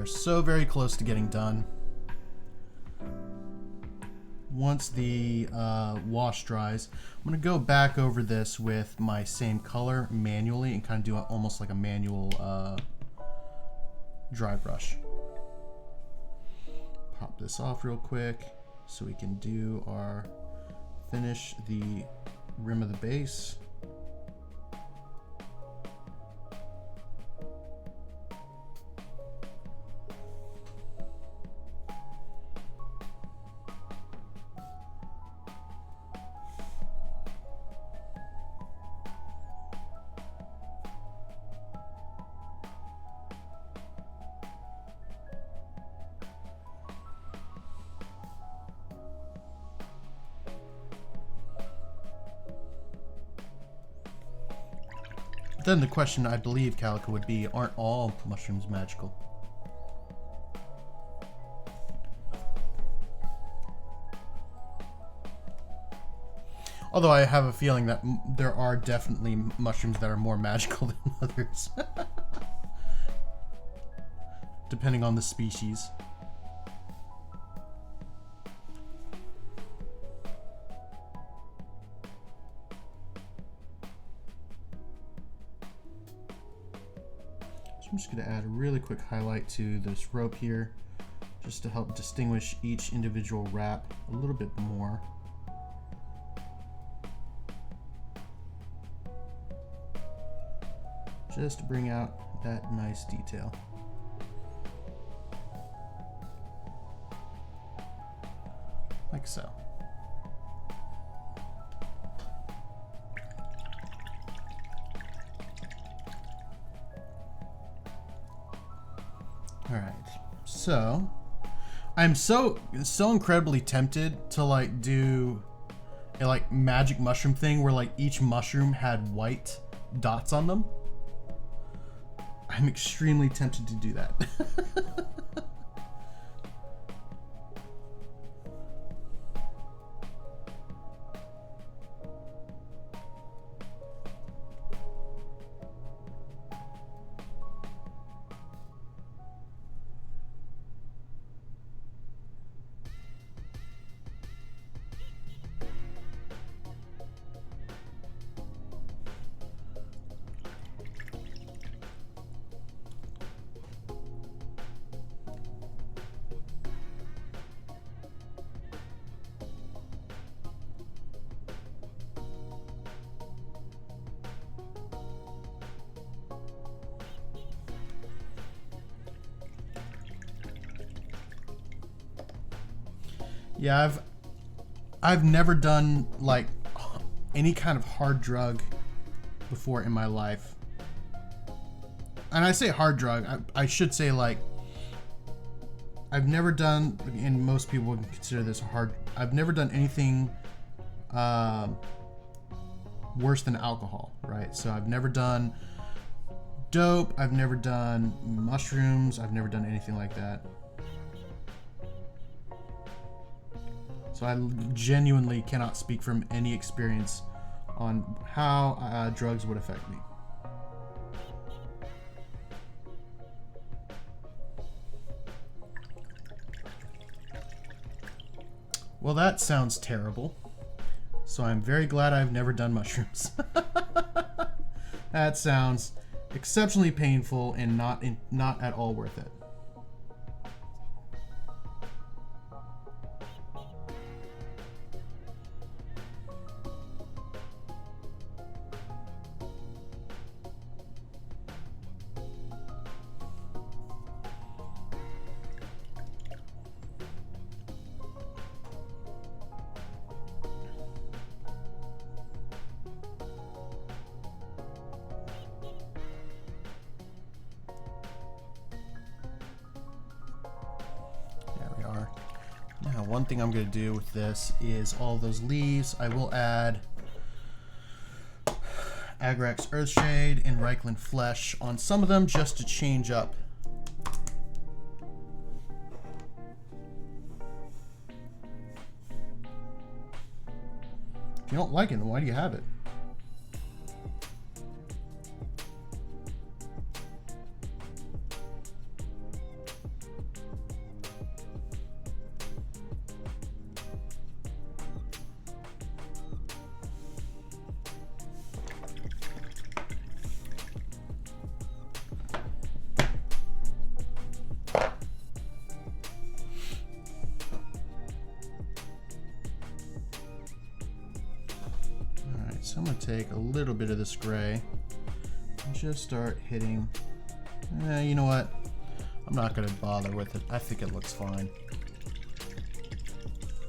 are so very close to getting done. Once the wash dries, I'm going to go back over this with my same color manually and kind of do almost like a manual dry brush. Pop this off real quick so we can do our finish the rim of the base. Then the question, I believe, Calico, would be, aren't all mushrooms magical? Although I have a feeling that there are definitely mushrooms that are more magical than others. Depending on the species. I'm just going to add a really quick highlight to this rope here, just to help distinguish each individual wrap a little bit more. Just to bring out that nice detail. Like so. All right, so I'm so incredibly tempted to like do a like magic mushroom thing where like each mushroom had white dots on them. I'm extremely tempted to do that. Yeah, I've never done like any kind of hard drug before in my life. And I say hard drug, I should say like I've never done, and most people would consider this a hard, I've never done anything worse than alcohol, right? So I've never done dope, I've never done mushrooms, I've never done anything like that. So I genuinely cannot speak from any experience on how drugs would affect me. Well, that sounds terrible. So I'm very glad I've never done mushrooms. That sounds exceptionally painful and not at all worth it. One thing I'm going to do with this is all those leaves. I will add Agrax Earthshade and Reikland Flesh on some of them just to change up. If you don't like it, then why do you have it? I'm going to take a little bit of this gray and just start hitting. You know what? I'm not going to bother with it. I think it looks fine.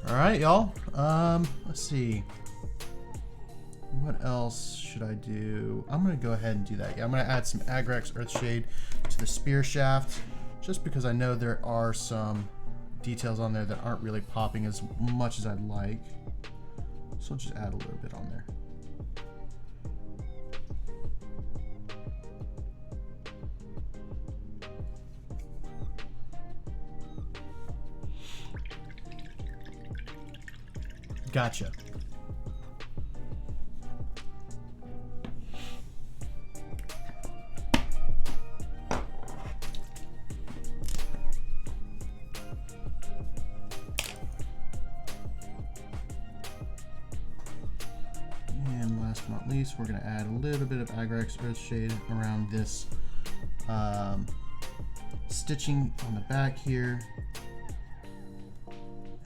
Alright, y'all. Let's see. What else should I do? I'm going to go ahead and do that. Yeah, I'm going to add some Agrax Earthshade to the spear shaft, just because I know there are some details on there that aren't really popping as much as I'd like. So I'll just add a little bit on there. Gotcha. And last but not least, we're going to add a little bit of Agrax Earthshade around this stitching on the back here.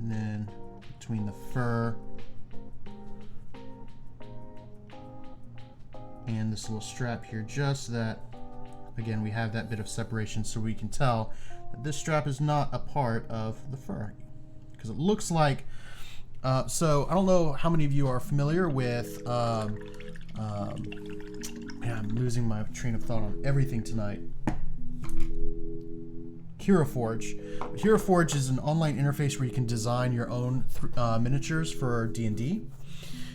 And then between the fur and this little strap here, just so that, again, we have that bit of separation so we can tell that this strap is not a part of the fur. Because it looks like, so I don't know how many of you are familiar with, man, I'm losing my train of thought on everything tonight. Hero Forge. Hero Forge is an online interface where you can design your own miniatures for D&D.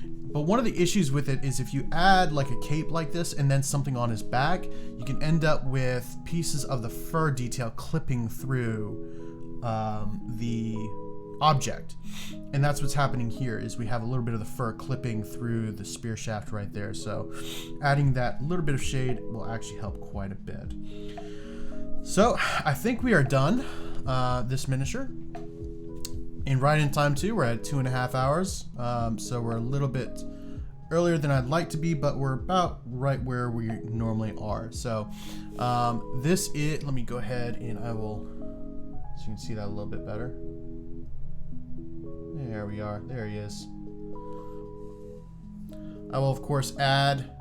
But one of the issues with it is if you add like a cape like this and then something on his back, you can end up with pieces of the fur detail clipping through the object. And that's what's happening here, is we have a little bit of the fur clipping through the spear shaft right there. So adding that little bit of shade will actually help quite a bit. So I think we are done this miniature. And right in time too. We're at 2.5 hours. So we're a little bit earlier than I'd like to be, but we're about right where we normally are. So this is, let me go ahead and I will, so you can see that a little bit better. There we are. There he is. I will of course add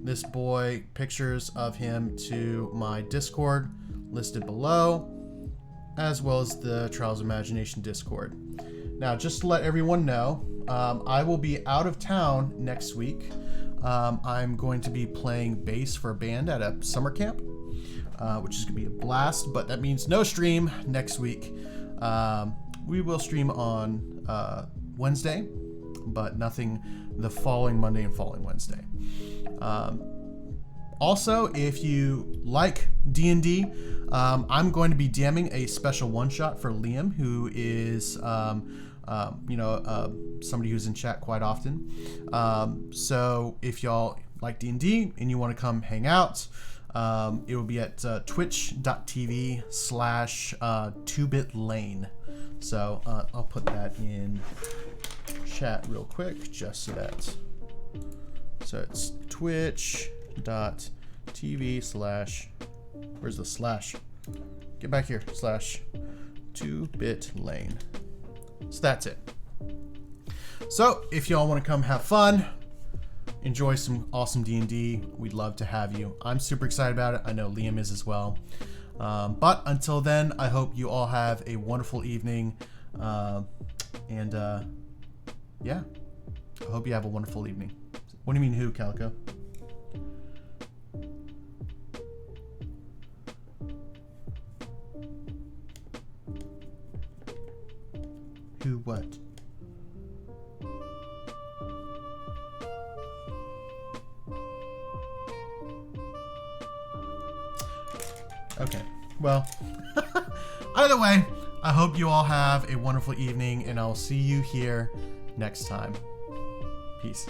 this boy, pictures of him, to my Discord listed below, as well as the Trials of Imagination Discord. Now, just to let everyone know, I will be out of town next week. I'm going to be playing bass for a band at a summer camp, which is going to be a blast, but that means no stream next week. We will stream on Wednesday, but nothing the following Monday and following Wednesday. Also, if you like D&D, I'm going to be DMing a special one-shot for Liam, who is, somebody who's in chat quite often. So if y'all like D&D and you want to come hang out, it will be at twitch.tv/2bitlane. So I'll put that in chat real quick, just so that. So it's twitch.tv/ where's the slash? Get back here, /2bitlane. So that's it. So if y'all want to come have fun, enjoy some awesome D&D, we'd love to have you. I'm super excited about it. I know Liam is as well. But until then, I hope you all have a wonderful evening. Yeah, I hope you have a wonderful evening. What do you mean who, Calico? Who what? Okay, well, either way, I hope you all have a wonderful evening, and I'll see you here next time. Peace.